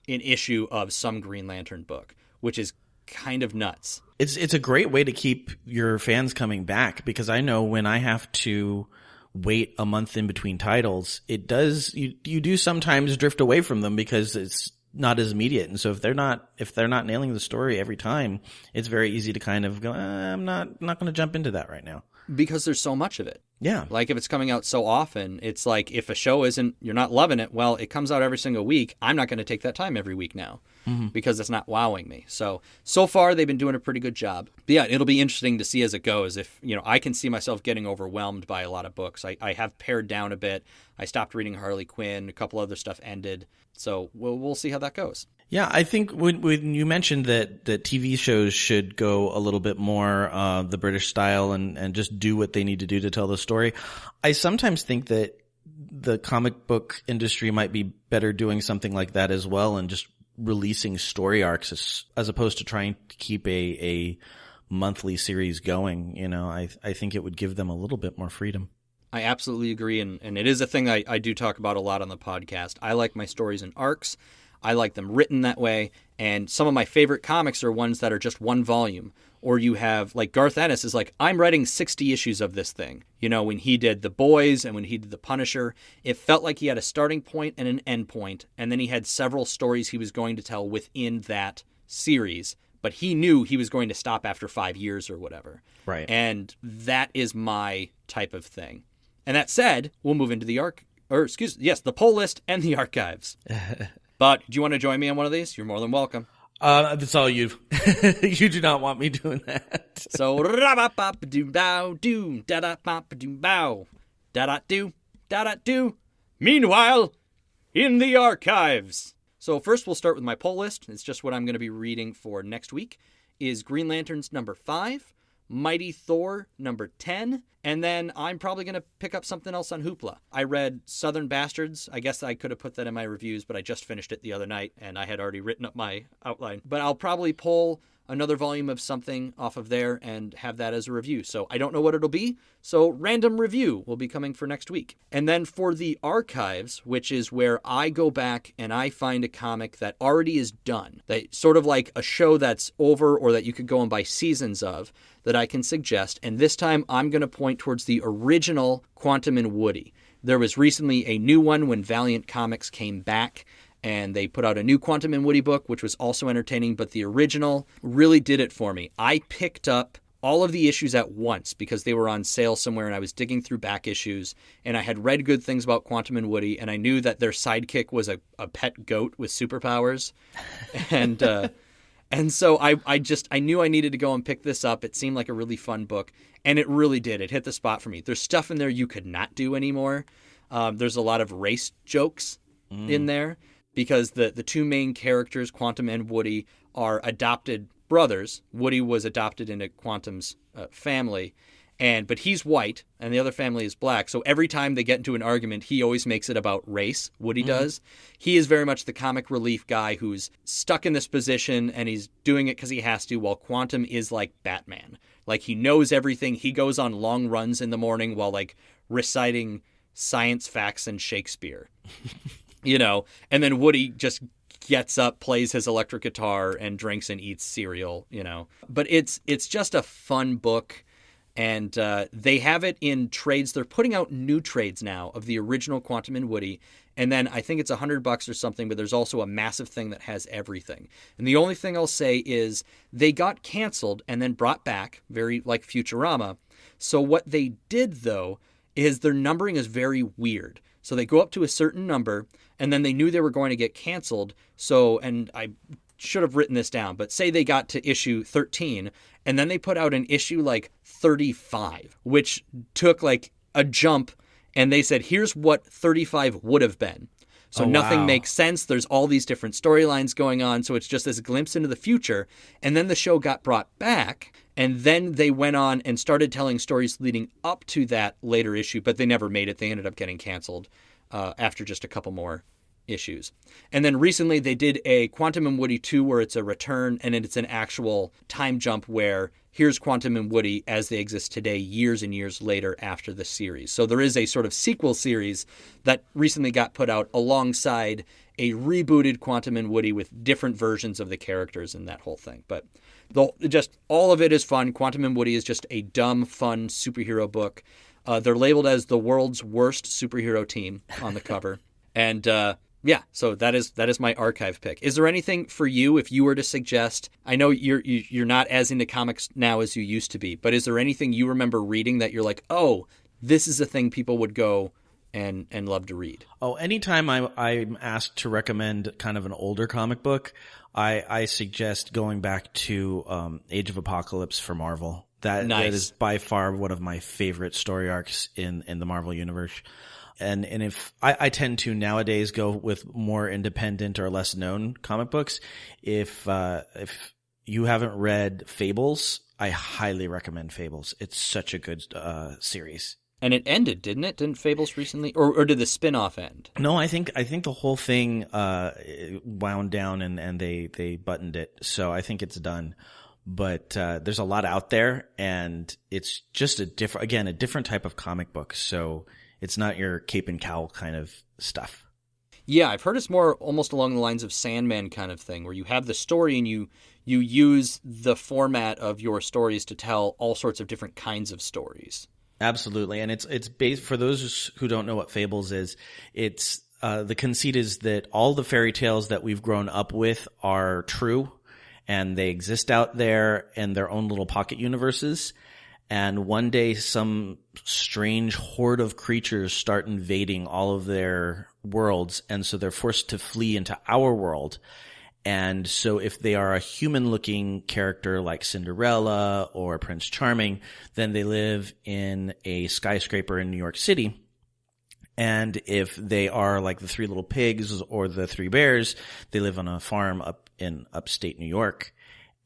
an issue of some Green Lantern book, which is kind of nuts. It's a great way to keep your fans coming back, because I know when I have to wait a month in between titles, it does, you do sometimes drift away from them because it's not as immediate. And so if they're not nailing the story every time, it's very easy to kind of go, I'm not going to jump into that right now. Because there's so much of it. Yeah. Like if it's coming out so often, it's like if a show you're not loving it, well, it comes out every single week. I'm not going to take that time every week now because it's not wowing me. So far they've been doing a pretty good job. But yeah, it'll be interesting to see as it goes. If, I can see myself getting overwhelmed by a lot of books. I have pared down a bit. I stopped reading Harley Quinn. A couple other stuff ended. So we'll see how that goes. Yeah, I think when you mentioned that TV shows should go a little bit more the British style and just do what they need to do to tell the story, I sometimes think that the comic book industry might be better doing something like that as well, and just releasing story arcs as opposed to trying to keep a monthly series going. I think it would give them a little bit more freedom. I absolutely agree, and it is a thing I do talk about a lot on the podcast. I like my stories in arcs. I like them written that way, and some of my favorite comics are ones that are just one volume. Or you have, like Garth Ennis is like, I'm writing 60 issues of this thing. When he did The Boys and when he did The Punisher, it felt like he had a starting point and an end point, and then he had several stories he was going to tell within that series. But he knew he was going to stop after 5 years or whatever. Right. And that is my type of thing. And that said, we'll move into the poll list and the archives. But do you want to join me on one of these? You're more than welcome. That's all you. You do not want me doing that. So, da-da-do. Meanwhile, in the archives. So first we'll start with my poll list. It's just what I'm going to be reading for next week. Is Green Lanterns number 5, Mighty Thor number 10, and then I'm probably going to pick up something else on Hoopla. I read Southern Bastards. I guess I could have put that in my reviews, but I just finished it the other night, and I had already written up my outline. But I'll probably pull another volume of something off of there and have that as a review. So I don't know what it'll be, so random review will be coming for next week. And then for the archives, which is where I go back and I find a comic that already is done, that sort of like a show that's over or that you could go and buy seasons of, that I can suggest. And this time I'm going to point towards the original Quantum and Woody. There was recently a new one when Valiant Comics came back, and they put out a new Quantum and Woody book, which was also entertaining, but the original really did it for me. I picked up all of the issues at once because they were on sale somewhere, and I was digging through back issues, and I had read good things about Quantum and Woody, and I knew that their sidekick was a pet goat with superpowers. And so I knew I needed to go and pick this up. It seemed like a really fun book, and it really did. It hit the spot for me. There's stuff in there you could not do anymore. There's a lot of race jokes in there, because the two main characters, Quantum and Woody, are adopted brothers. Woody was adopted into Quantum's family, but he's white and the other family is black. So every time they get into an argument, he always makes it about race. Woody does. He is very much the comic relief guy who's stuck in this position and he's doing it because he has to, while Quantum is like Batman. Like, he knows everything. He goes on long runs in the morning while like reciting science facts and Shakespeare. And then Woody just gets up, plays his electric guitar, and drinks and eats cereal, But it's just a fun book. And they have it in trades. They're putting out new trades now of the original Quantum and Woody. And then I think it's $100 or something, but there's also a massive thing that has everything. And the only thing I'll say is they got canceled and then brought back, very like Futurama. So what they did, though, is their numbering is very weird. So they go up to a certain number, and then they knew they were going to get canceled. So, and I should have written this down, but say they got to issue 13, and then they put out an issue like 35, which took like a jump, and they said, here's what 35 would have been. So nothing makes sense. There's all these different storylines going on, so it's just this glimpse into the future. And then the show got brought back, and then they went on and started telling stories leading up to that later issue, but they never made it. They ended up getting canceled after just a couple more issues. And then recently they did a Quantum and Woody 2 where it's a return, and it's an actual time jump where here's Quantum and Woody as they exist today, years and years later after the series. So there is a sort of sequel series that recently got put out alongside a rebooted Quantum and Woody with different versions of the characters and that whole thing. But just all of it is fun. Quantum and Woody is just a dumb, fun superhero book. They're labeled as the world's worst superhero team on the cover. And yeah, so that is my archive pick. Is there anything for you if you were to suggest? I know you're not as into comics now as you used to be, but is there anything you remember reading that you're like, oh, this is a thing people would go and love to read? Oh, anytime I'm asked to recommend kind of an older comic book, I suggest going back to Age of Apocalypse for Marvel. That is by far one of my favorite story arcs in the Marvel universe. And if I tend to nowadays go with more independent or less known comic books, if you haven't read Fables, I highly recommend Fables. It's such a good series. And it ended, didn't it? Didn't Fables recently, or did the spin-off end? No, I think the whole thing wound down and they buttoned it. So I think it's done. But there's a lot out there, and it's just a different type of comic book. So it's not your cape and cowl kind of stuff. Yeah, I've heard it's more almost along the lines of Sandman kind of thing, where you have the story and you use the format of your stories to tell all sorts of different kinds of stories. Absolutely, and it's based, for those who don't know what Fables is, it's the conceit is that all the fairy tales that we've grown up with are true, and they exist out there in their own little pocket universes. And one day some strange horde of creatures start invading all of their worlds, and so they're forced to flee into our world. And so if they are a human-looking character like Cinderella or Prince Charming, then they live in a skyscraper in New York City. And if they are like the Three Little Pigs or the Three Bears, they live on a farm up in upstate New York.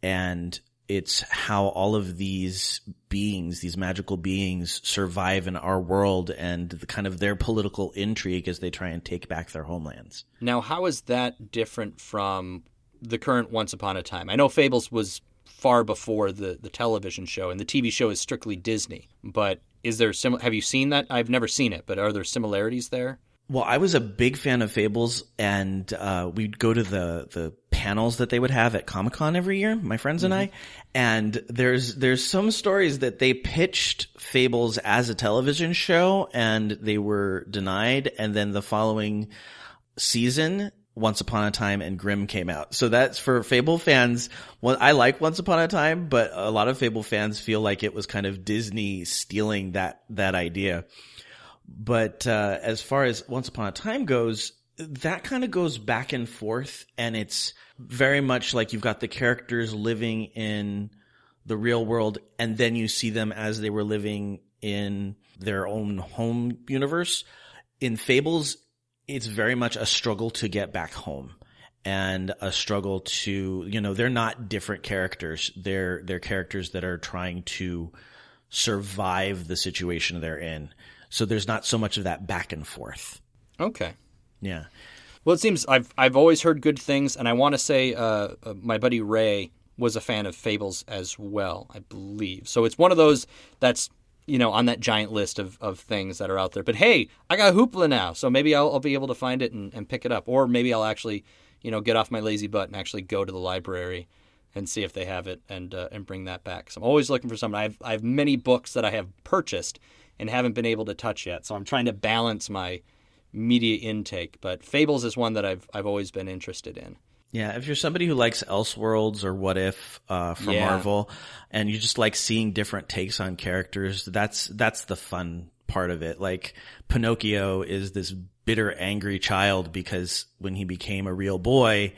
And it's how all of these beings, these magical beings, survive in our world and the kind of their political intrigue as they try and take back their homelands. Now, how is that different from the current Once Upon a Time? I know Fables was far before the television show, and the TV show is strictly Disney. But is there have you seen that? I've never seen it, but are there similarities there? Well, I was a big fan of Fables, and we'd go to the panels that they would have at Comic-Con every year, my friends and I. And there's some stories that they pitched Fables as a television show, and they were denied. And then the following season, Once Upon a Time and Grimm came out. So that's for Fable fans. Well, I like Once Upon a Time, but a lot of Fable fans feel like it was kind of Disney stealing that idea. But as far as Once Upon a Time goes, that kind of goes back and forth, and it's very much like you've got the characters living in the real world, and then you see them as they were living in their own home universe. In Fables, it's very much a struggle to get back home, and a struggle to, they're not different characters. They're characters that are trying to survive the situation they're in. So there's not so much of that back and forth. Okay. Yeah. Well, it seems I've always heard good things, and I want to say my buddy Ray was a fan of Fables as well, I believe. So it's one of those that's, on that giant list of things that are out there. But hey, I got Hoopla now, so maybe I'll be able to find it and pick it up. Or maybe I'll actually, get off my lazy butt and actually go to the library and see if they have it and bring that back. So I'm always looking for something. I have many books that I have purchased and haven't been able to touch yet. So I'm trying to balance my media intake. But Fables is one that I've always been interested in. Yeah, if you're somebody who likes Elseworlds or What If from Marvel, and you just like seeing different takes on characters, that's the fun part of it. Like Pinocchio is this bitter, angry child because when he became a real boy,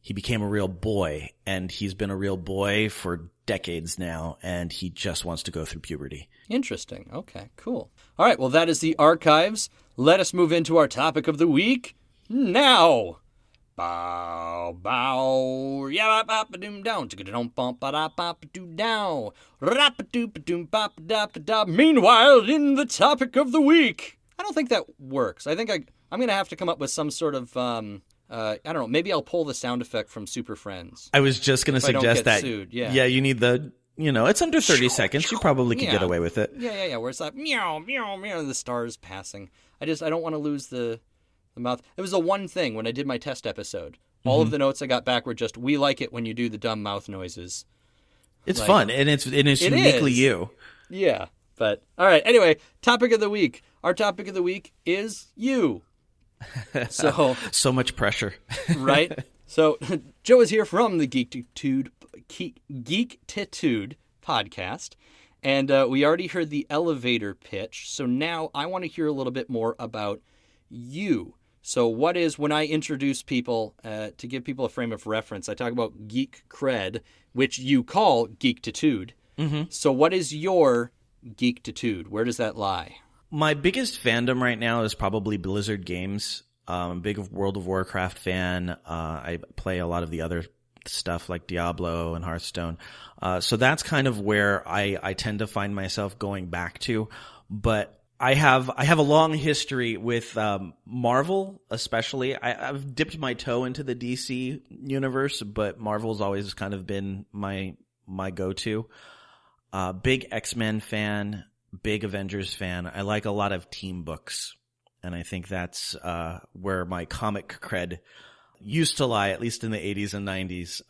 he became a real boy, and he's been a real boy for decades now, and he just wants to go through puberty. Interesting. Okay, cool. All right, well, that is the archives. Let us move into our topic of the week now. Bow, bow, yeah, bop, ba doom down, tick-a-dum, bump, ba da, bop, doo down, rap, doop, doom, bop, da, da. Meanwhile, in the topic of the week, I don't think that works. I think I'm gonna have to come up with some sort of I don't know. Maybe I'll pull the sound effect from Super Friends. I was just gonna suggest that. Sued. Yeah, you need the. It's under 30 seconds. You probably could get away with it. Yeah. Where it's like meow, meow, meow, the stars passing. I don't want to lose the mouth. It was the one thing when I did my test episode. All of the notes I got back were just, we like it when you do the dumb mouth noises. It's fun, and it's uniquely you. Yeah, but all right. Anyway, topic of the week. Our topic of the week is you. So much pressure, right? So Joe is here from the Geektitude podcast, and we already heard the elevator pitch. So now I want to hear a little bit more about you. So what is, when I introduce people, to give people a frame of reference, I talk about geek cred, which you call Geektitude. Mm-hmm. So what is your Geektitude? Where does that lie? My biggest fandom right now is probably Blizzard games. I'm a big World of Warcraft fan. I play a lot of the other stuff like Diablo and Hearthstone. So that's kind of where I tend to find myself going back to. But I have a long history with Marvel, especially. I've dipped my toe into the DC universe, but Marvel's always kind of been my go-to. Big X-Men fan, big Avengers fan. I like a lot of team books, and I think that's where my comic cred used to lie, at least in the 80s and 90s.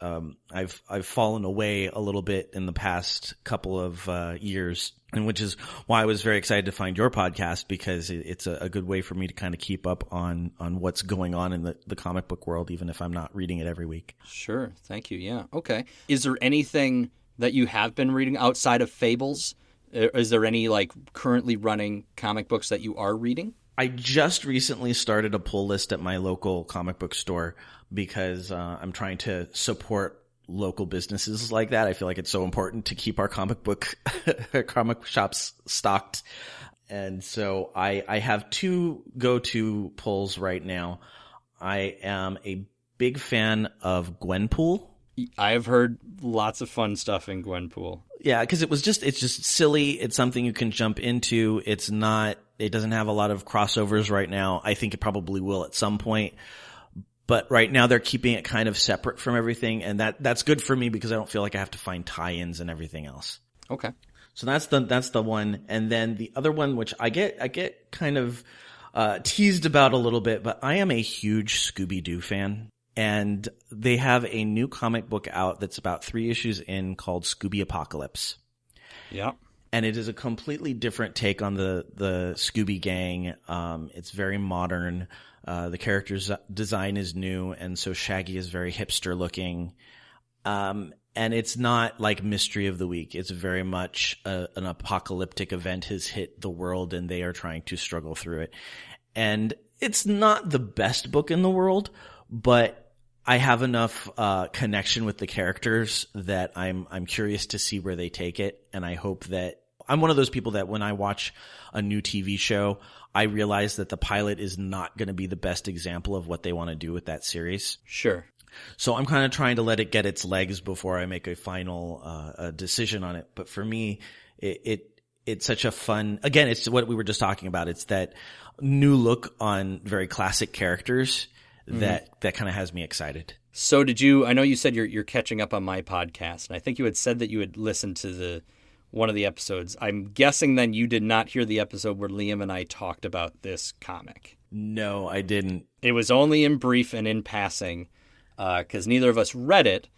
I've fallen away a little bit in the past couple of years, and which is why I was very excited to find your podcast, because it's a good way for me to kind of keep up on what's going on in the comic book world, even if I'm not reading it every week. Sure. Thank you. Yeah. Okay. Is there anything that you have been reading outside of Fables? Is there any currently running comic books that you are reading? I just recently started a pull list at my local comic book store because I'm trying to support local businesses like that. I feel like it's so important to keep our comic shops stocked. And so I have two go-to pulls right now. I am a big fan of Gwenpool. I've heard lots of fun stuff in Gwenpool. Yeah, because it's just silly. It's something you can jump into. It doesn't have a lot of crossovers right now. I think it probably will at some point. But right now they're keeping it kind of separate from everything, and that's good for me because I don't feel like I have to find tie-ins and everything else. Okay. So that's the one. And then the other one, which I get kind of teased about a little bit, but I am a huge Scooby-Doo fan. And they have a new comic book out that's about 3 issues in called Scooby Apocalypse. Yeah. And it is a completely different take on the Scooby gang. It's very modern. The character's design is new, and so Shaggy is very hipster looking. And it's not like Mystery of the Week. It's very much an apocalyptic event has hit the world, and they are trying to struggle through it. And it's not the best book in the world, but I have enough connection with the characters that I'm curious to see where they take it, and I hope that I'm one of those people that when I watch a new TV show, I realize that the pilot is not going to be the best example of what they want to do with that series. Sure. So I'm kind of trying to let it get its legs before I make a final decision on it. But for me, it's such a fun. Again, it's what we were just talking about. It's that new look on very classic characters. That kind of has me excited. So I know you said you're catching up on my podcast, and I think you had said that you had listened to one of the episodes. I'm guessing then you did not hear the episode where Liam and I talked about this comic. No, I didn't. It was only in brief and in passing, because neither of us read it,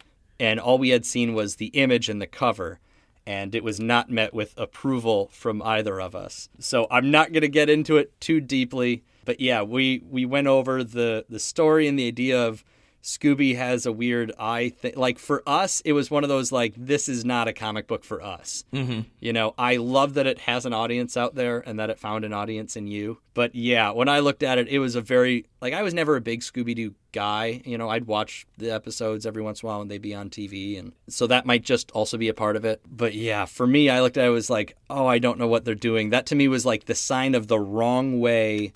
and all we had seen was the image and the cover, and it was not met with approval from either of us. So I'm not going to get into it too deeply, but yeah, we went over the story and the idea of Scooby has a weird eye thing. Like, for us, it was one of those, like, this is not a comic book for us. Mm-hmm. You know, I love that it has an audience out there and that it found an audience in you. But yeah, when I looked at it, it was a very, like, I was never a big Scooby-Doo guy. You know, I'd watch the episodes every once in a while when they'd be on TV. And so that might just also be a part of it. But yeah, for me, I looked at it, I was like, oh, I don't know what they're doing. That to me was like the sign of the wrong way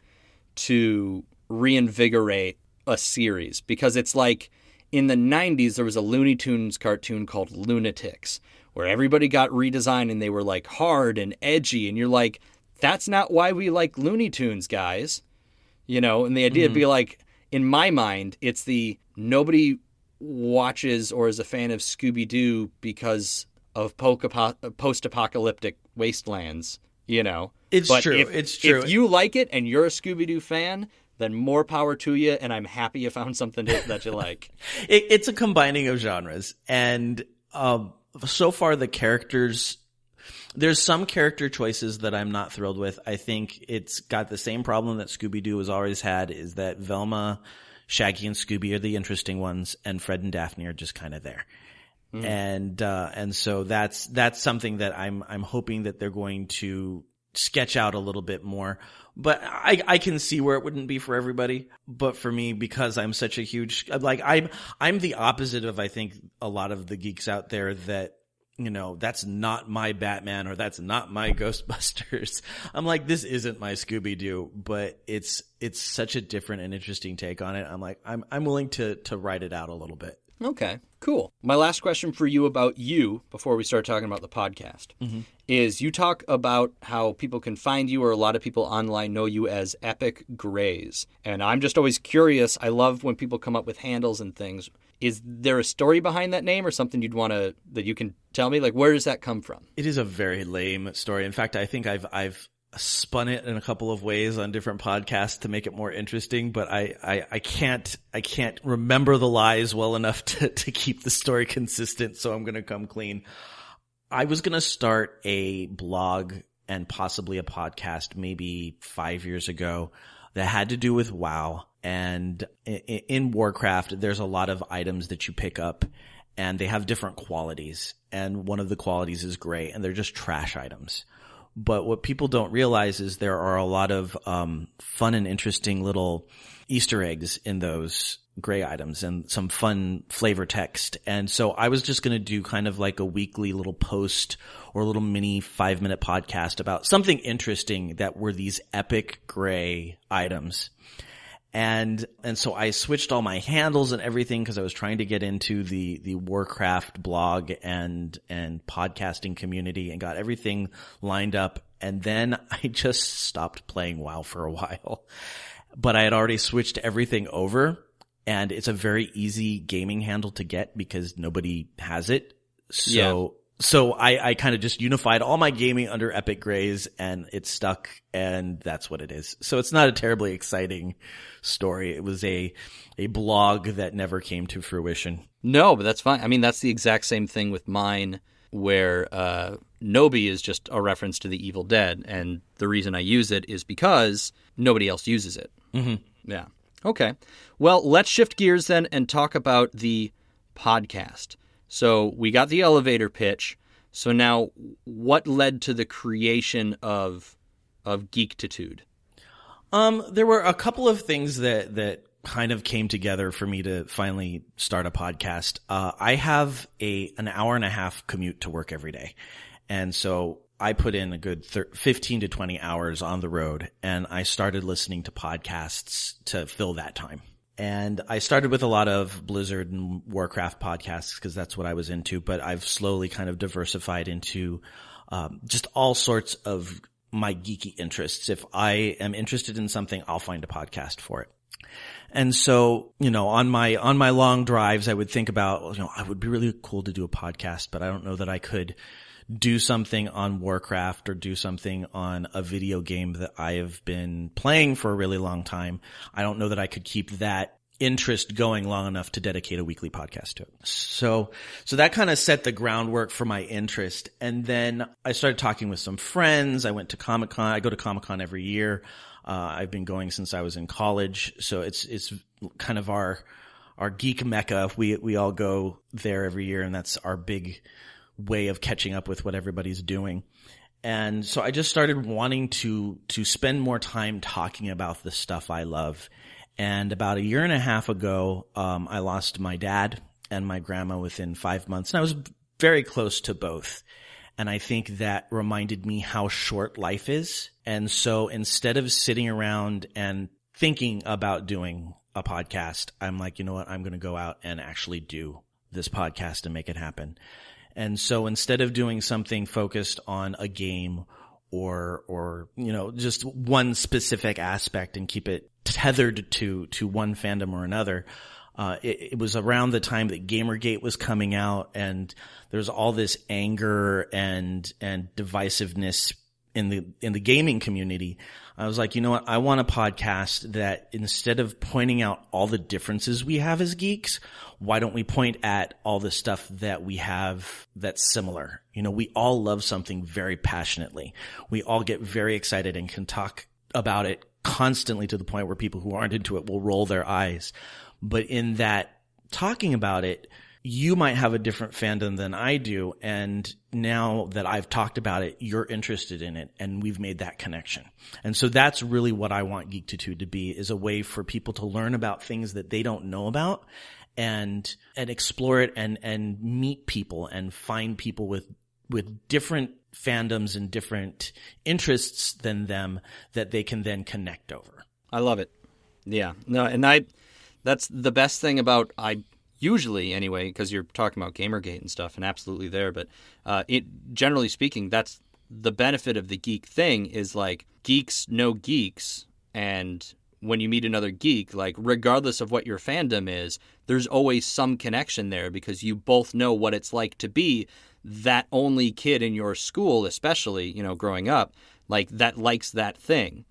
to reinvigorate a series, because it's like in the 90s there was a Looney Tunes cartoon called Lunatics where everybody got redesigned and they were like hard and edgy, and you're like, that's not why we like Looney Tunes, guys. You know, and the idea would be like, in my mind, it's the nobody watches or is a fan of Scooby-Doo because of post-apocalyptic wastelands, you know. It's but true. It's true. If you like it and you're a Scooby-Doo fan, then more power to you, and I'm happy you found something that you like. It's a combining of genres, and so far the characters, there's some character choices that I'm not thrilled with. I think it's got the same problem that Scooby-Doo has always had, is that Velma, Shaggy, and Scooby are the interesting ones, and Fred and Daphne are just kind of there. And so that's something that I'm hoping that they're going to sketch out a little bit more. But I can see where it wouldn't be for everybody. But for me, because I'm such a huge, like, I'm the opposite of, I think, a lot of the geeks out there that, you know, that's not my Batman or that's not my Ghostbusters. I'm like, this isn't my Scooby-Doo, but it's such a different and interesting take on it. I'm like, I'm willing to write it out a little bit. Okay, cool. My last question for you about you before we start talking about the podcast is, you talk about how people can find you, or a lot of people online know you as Epic Grays. And I'm just always curious. I love when people come up with handles and things. Is there a story behind that name or something that you can tell me? Like, where does that come from? It is a very lame story. In fact, I think I've spun it in a couple of ways on different podcasts to make it more interesting, but I can't remember the lies well enough to keep the story consistent, so I'm going to come clean. I was going to start a blog and possibly a podcast maybe 5 years ago that had to do with WoW. And in Warcraft, there's a lot of items that you pick up, and they have different qualities. And one of the qualities is gray, and they're just trash items. But what people don't realize is there are a lot of fun and interesting little Easter eggs in those gray items and some fun flavor text. And so I was just going to do kind of like a weekly little post or a little mini 5-minute podcast about something interesting that were these epic gray items. And so I switched all my handles and everything because I was trying to get into the Warcraft blog and podcasting community and got everything lined up. And then I just stopped playing WoW for a while. But I had already switched everything over, and it's a very easy gaming handle to get because nobody has it. So I kind of just unified all my gaming under Epic Grays, and it stuck, and that's what it is. So it's not a terribly exciting story. It was a blog that never came to fruition. No, but that's fine. I mean, that's the exact same thing with mine, where Nobi is just a reference to the Evil Dead, and the reason I use it is because nobody else uses it. Mm-hmm. Yeah. Okay. Well, let's shift gears then and talk about the podcast. So we got the elevator pitch. So now, what led to the creation of Geektitude? There were a couple of things that kind of came together for me to finally start a podcast. I have an hour and a half commute to work every day. And so I put in a good 15 to 20 hours on the road, and I started listening to podcasts to fill that time. And I started with a lot of Blizzard and Warcraft podcasts because that's what I was into, but I've slowly kind of diversified into just all sorts of my geeky interests. If I am interested in something, I'll find a podcast for it. And so, you know, on my long drives, I would think about, you know, it would be really cool to do a podcast, but I don't know that I could do something on Warcraft or do something on a video game that I have been playing for a really long time. I don't know that I could keep that interest going long enough to dedicate a weekly podcast to it. So that kind of set the groundwork for my interest. And then I started talking with some friends. I went to Comic-Con. I go to Comic-Con every year. I've been going since I was in college. So it's kind of our geek mecca. We all go there every year, and that's our big way of catching up with what everybody's doing. And so I just started wanting to spend more time talking about the stuff I love. And about a year and a half ago, I lost my dad and my grandma within 5 months. And I was very close to both. And I think that reminded me how short life is. And so instead of sitting around and thinking about doing a podcast, I'm like, you know what? I'm going to go out and actually do this podcast and make it happen. And so instead of doing something focused on a game or just one specific aspect and keep it tethered to one fandom or another, it was around the time that Gamergate was coming out, and there's all this anger and divisiveness in the gaming community. I was like, you know what? I want a podcast that, instead of pointing out all the differences we have as geeks, why don't we point at all the stuff that we have that's similar? We all love something very passionately. We all get very excited and can talk about it constantly to the point where people who aren't into it will roll their eyes. But in that talking about it, you might have a different fandom than I do. And now that I've talked about it, you're interested in it, and we've made that connection. And so that's really what I want Geektitude to be, is a way for people to learn about things that they don't know about and explore it and meet people and find people with different fandoms and different interests than them that they can then connect over. I love it. Yeah. No, and that's the best thing about, usually anyway, because you're talking about Gamergate and stuff, and absolutely there, but generally speaking, that's the benefit of the geek thing, is like, geeks know geeks, and when you meet another geek, like, regardless of what your fandom is, there's always some connection there, because you both know what it's like to be that only kid in your school, especially, growing up, like, that likes that thing.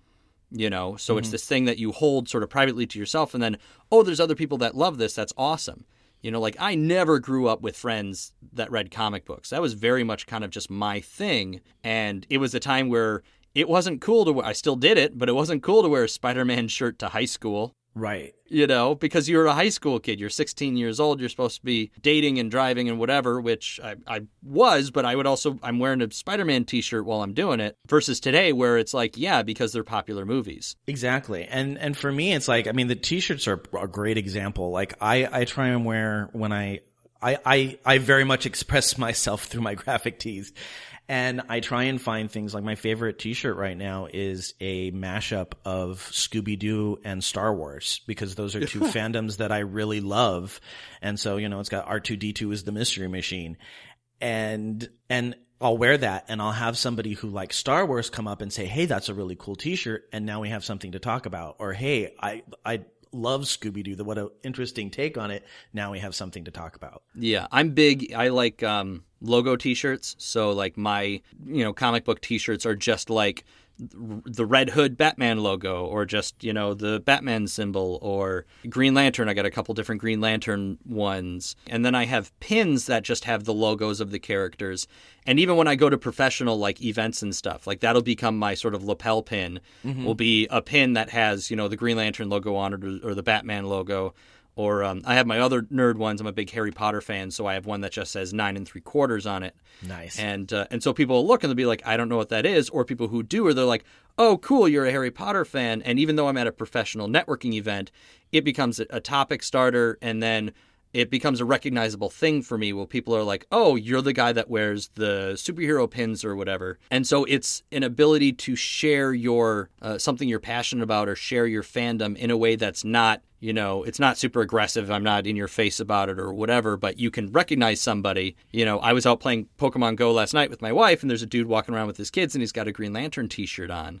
So It's this thing that you hold sort of privately to yourself, and then, there's other people that love this. That's awesome. Like, I never grew up with friends that read comic books. That was very much kind of just my thing. And it was a time where it wasn't cool to wear, I still did it, but it wasn't cool to wear a Spider-Man shirt to high school. Right. Because you're a high school kid. You're 16 years old. You're supposed to be dating and driving and whatever, which I was, but I'm wearing a Spider-Man t-shirt while I'm doing it, versus today where it's like, yeah, because they're popular movies. Exactly. And for me, it's like, the t-shirts are a great example. Like, I try and wear, when I very much express myself through my graphic tees. And I try and find things like, my favorite t-shirt right now is a mashup of Scooby-Doo and Star Wars, because those are two fandoms that I really love. And so, it's got R2-D2 as the mystery machine. And I'll wear that, and I'll have somebody who likes Star Wars come up and say, hey, that's a really cool t-shirt. And now we have something to talk about. Or, hey, I love Scooby-Doo. What an interesting take on it. Now we have something to talk about. Yeah, I'm big. I like logo t-shirts. So like my, comic book t-shirts are just like the Red Hood Batman logo, or just, the Batman symbol, or Green Lantern. I got a couple different Green Lantern ones. And then I have pins that just have the logos of the characters. And even when I go to professional like events and stuff, like that'll become my sort of lapel pin, will be a pin that has, the Green Lantern logo on it, or the Batman logo. Or I have my other nerd ones. I'm a big Harry Potter fan, so I have one that just says 9 3/4 on it. Nice. And so people will look and they'll be like, I don't know what that is. Or people who do, or they're like, oh, cool, you're a Harry Potter fan. And even though I'm at a professional networking event, it becomes a topic starter, and then it becomes a recognizable thing for me where people are like, oh, you're the guy that wears the superhero pins or whatever. And so it's an ability to share your something you're passionate about, or share your fandom in a way that's not, it's not super aggressive. I'm not in your face about it or whatever, but you can recognize somebody. I was out playing Pokemon Go last night with my wife, and there's a dude walking around with his kids, and he's got a Green Lantern t-shirt on,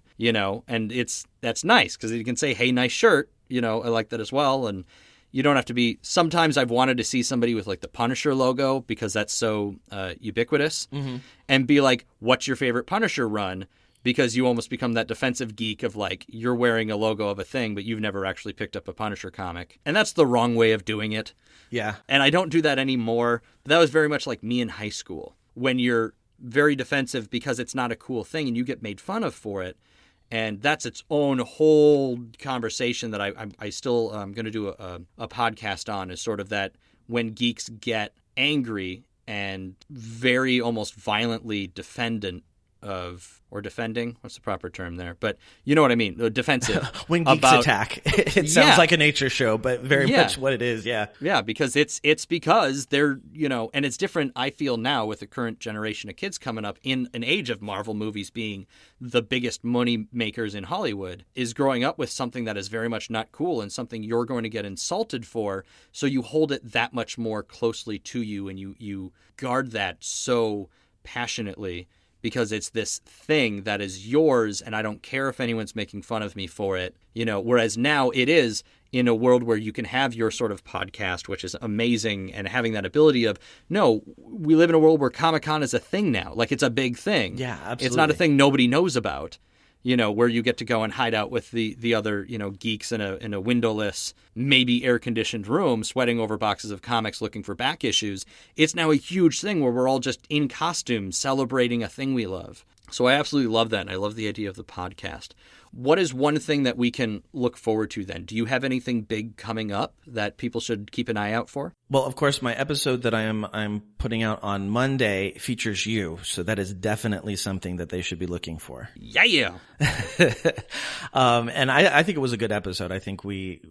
and that's nice because you can say, hey, nice shirt. I like that as well. And you don't have to be. Sometimes I've wanted to see somebody with like the Punisher logo, because that's so ubiquitous, and be like, what's your favorite Punisher run? because you almost become that defensive geek of like, you're wearing a logo of a thing, but you've never actually picked up a Punisher comic. And that's the wrong way of doing it. Yeah. And I don't do that anymore. But that was very much like me in high school, when you're very defensive because it's not a cool thing and you get made fun of for it. And that's its own whole conversation that I still going to do a podcast on, is sort of that when geeks get angry and very almost violently defending, what's the proper term there? But you know what I mean, defensive. When geeks attack. It sounds like a nature show, but very much what it is, yeah. Yeah, because it's because they're, and it's different, I feel, now with the current generation of kids coming up in an age of Marvel movies being the biggest money makers in Hollywood, is growing up with something that is very much not cool and something you're going to get insulted for, so you hold it that much more closely to you and you guard that so passionately, because it's this thing that is yours and I don't care if anyone's making fun of me for it, whereas now it is in a world where you can have your sort of podcast, which is amazing, and having that ability of, no, we live in a world where Comic-Con is a thing now. Like, it's a big thing. Yeah, absolutely. It's not a thing nobody knows about. Where you get to go and hide out with the other, geeks in a windowless, maybe air-conditioned room, sweating over boxes of comics looking for back issues. It's now a huge thing where we're all just in costume celebrating a thing we love. So I absolutely love that, and I love the idea of the podcast. What is one thing that we can look forward to then? Do you have anything big coming up that people should keep an eye out for? Well, of course, my episode that I'm putting out on Monday features you, so that is definitely something that they should be looking for. Yeah. And I think it was a good episode. I think we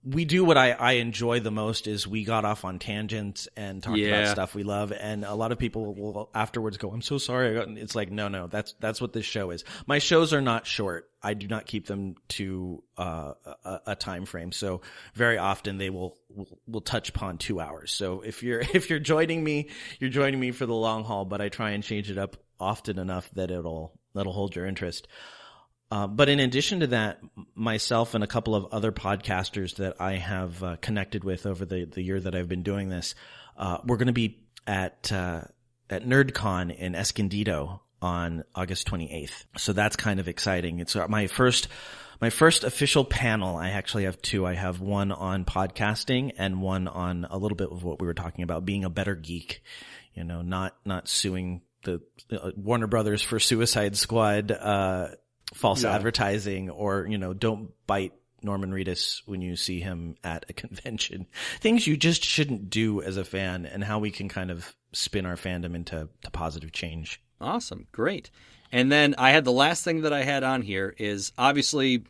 do what I enjoy the most, is we got off on tangents and talked about stuff we love, and a lot of people will afterwards go, "I'm so sorry." It's like, no, that's what this show is. My shows are not short. I do not keep them to a time frame. So very often they will touch upon 2 hours. So if you're joining me, you're joining me for the long haul, but I try and change it up often enough that that'll hold your interest. But in addition to that, myself and a couple of other podcasters that I have connected with over the year that I've been doing this, we're going to be at NerdCon in Escondido on August 28th. So that's kind of exciting. It's my first official panel. I actually have two. I have one on podcasting and one on a little bit of what we were talking about, being a better geek, not suing the Warner Brothers for Suicide Squad, false advertising, or, don't bite Norman Reedus when you see him at a convention. Things you just shouldn't do as a fan, and how we can kind of spin our fandom into positive change. Awesome. Great. And then I had the last thing that I had on here is, obviously,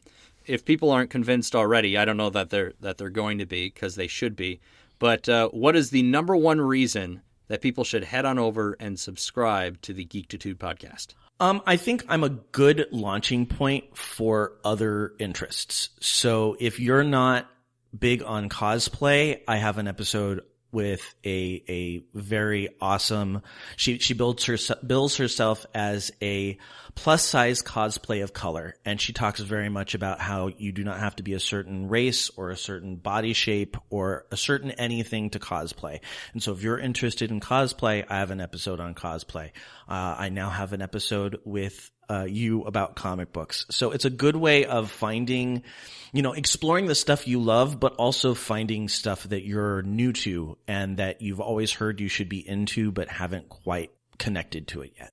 if people aren't convinced already, I don't know that they're going to be, because they should be. But what is the number one reason that people should head on over and subscribe to the Geektitude podcast? I think I'm a good launching point for other interests. So if you're not big on cosplay, I have an episode with a very awesome, she bills herself as a plus size cosplay of color. And she talks very much about how you do not have to be a certain race or a certain body shape or a certain anything to cosplay. And so if you're interested in cosplay, I have an episode on cosplay. I now have an episode with you about comic books. So it's a good way of finding, exploring the stuff you love, but also finding stuff that you're new to and that you've always heard you should be into, but haven't quite connected to it yet.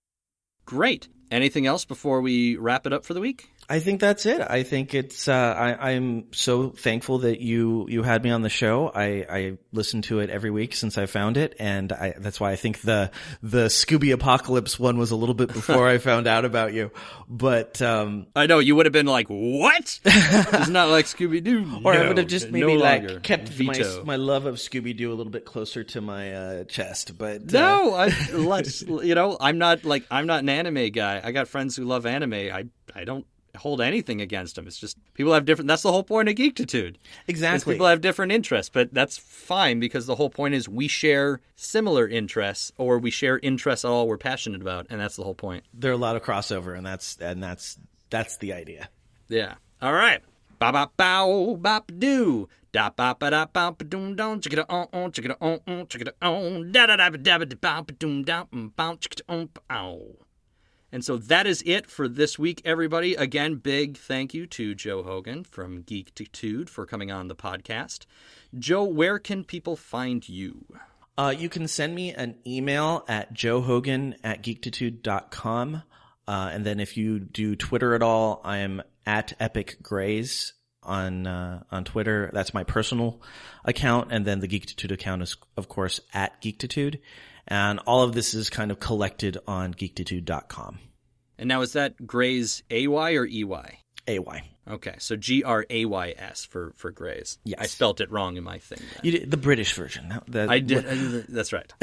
Great. Anything else before we wrap it up for the week? I think that's it. I think it's, I'm so thankful that you had me on the show. I listen to it every week since I found it. And that's why I think the Scooby Apocalypse one was a little bit before I found out about you. But, I know you would have been like, what? It's not like Scooby-Doo. Or I would have just maybe kept my love of Scooby-Doo a little bit closer to my, chest. But, no, I'm not an anime guy. I got friends who love anime. I don't hold anything against them. It's just people have different, that's the whole point of Geektitude. Exactly. People have different interests, but that's fine, because the whole point is we share similar interests, or we share interests all we're passionate about, and that's the whole point. There are a lot of crossover, and that's the idea. Yeah. All right. Ba ba bow bop doo. Da ba ba da ba ba doom down. Check it on. Check it on. Check it on. Da da da ba da ba da ba doom down. Bounce. Check it on. Ow. And so that is it for this week, everybody. Again, big thank you to Joe Hogan from Geektitude for coming on the podcast. Joe, where can people find you? You can send me an email at joehogan@geektitude.com. And then if you do Twitter at all, I am at Epic Grays on Twitter. That's my personal account. And then the Geektitude account is, of course, at Geektitude. And all of this is kind of collected on geektitude.com. And now is that Grays AY or EY? AY. Okay, so Grays for Grays. Yes. I spelt it wrong in my thing. You did the British version. I did. That's right.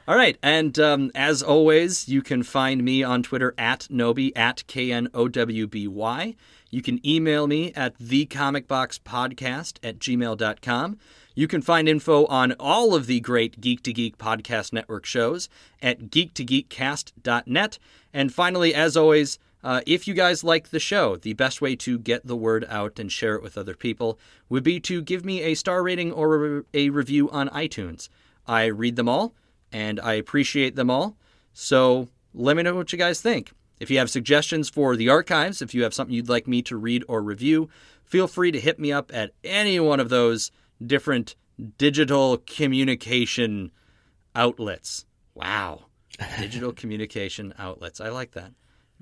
All right, and as always, you can find me on Twitter at Noby, at KNOWBY. You can email me at thecomicboxpodcast@gmail.com. You can find info on all of the great Geek to Geek Podcast Network shows at geek2geekcast.net. And finally, as always, if you guys like the show, the best way to get the word out and share it with other people would be to give me a star rating or a review on iTunes. I read them all, and I appreciate them all. So let me know what you guys think. If you have suggestions for the archives, if you have something you'd like me to read or review, feel free to hit me up at any one of those different digital communication outlets. Wow. Digital communication outlets. I like that.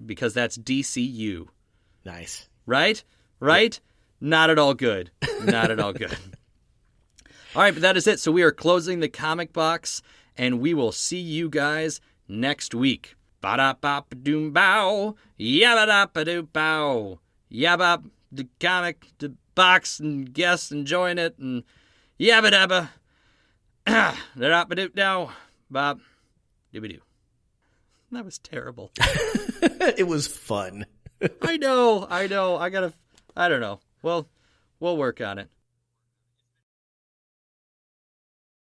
Because that's DCU. Nice. Right? Right? Yep. Not at all good. Not at all good. All right, but that is it. So we are closing the comic box, and we will see you guys next week. Ba-da-ba-ba-doom-bow. Yabba-da-ba-doo-bow. Yabba the comic, the box, and guests enjoying it, and yabba-dabba. Da-da-ba-doo-dow. Bob-dooby-doo. That was terrible. It was fun. I know. I don't know. Well, we'll work on it.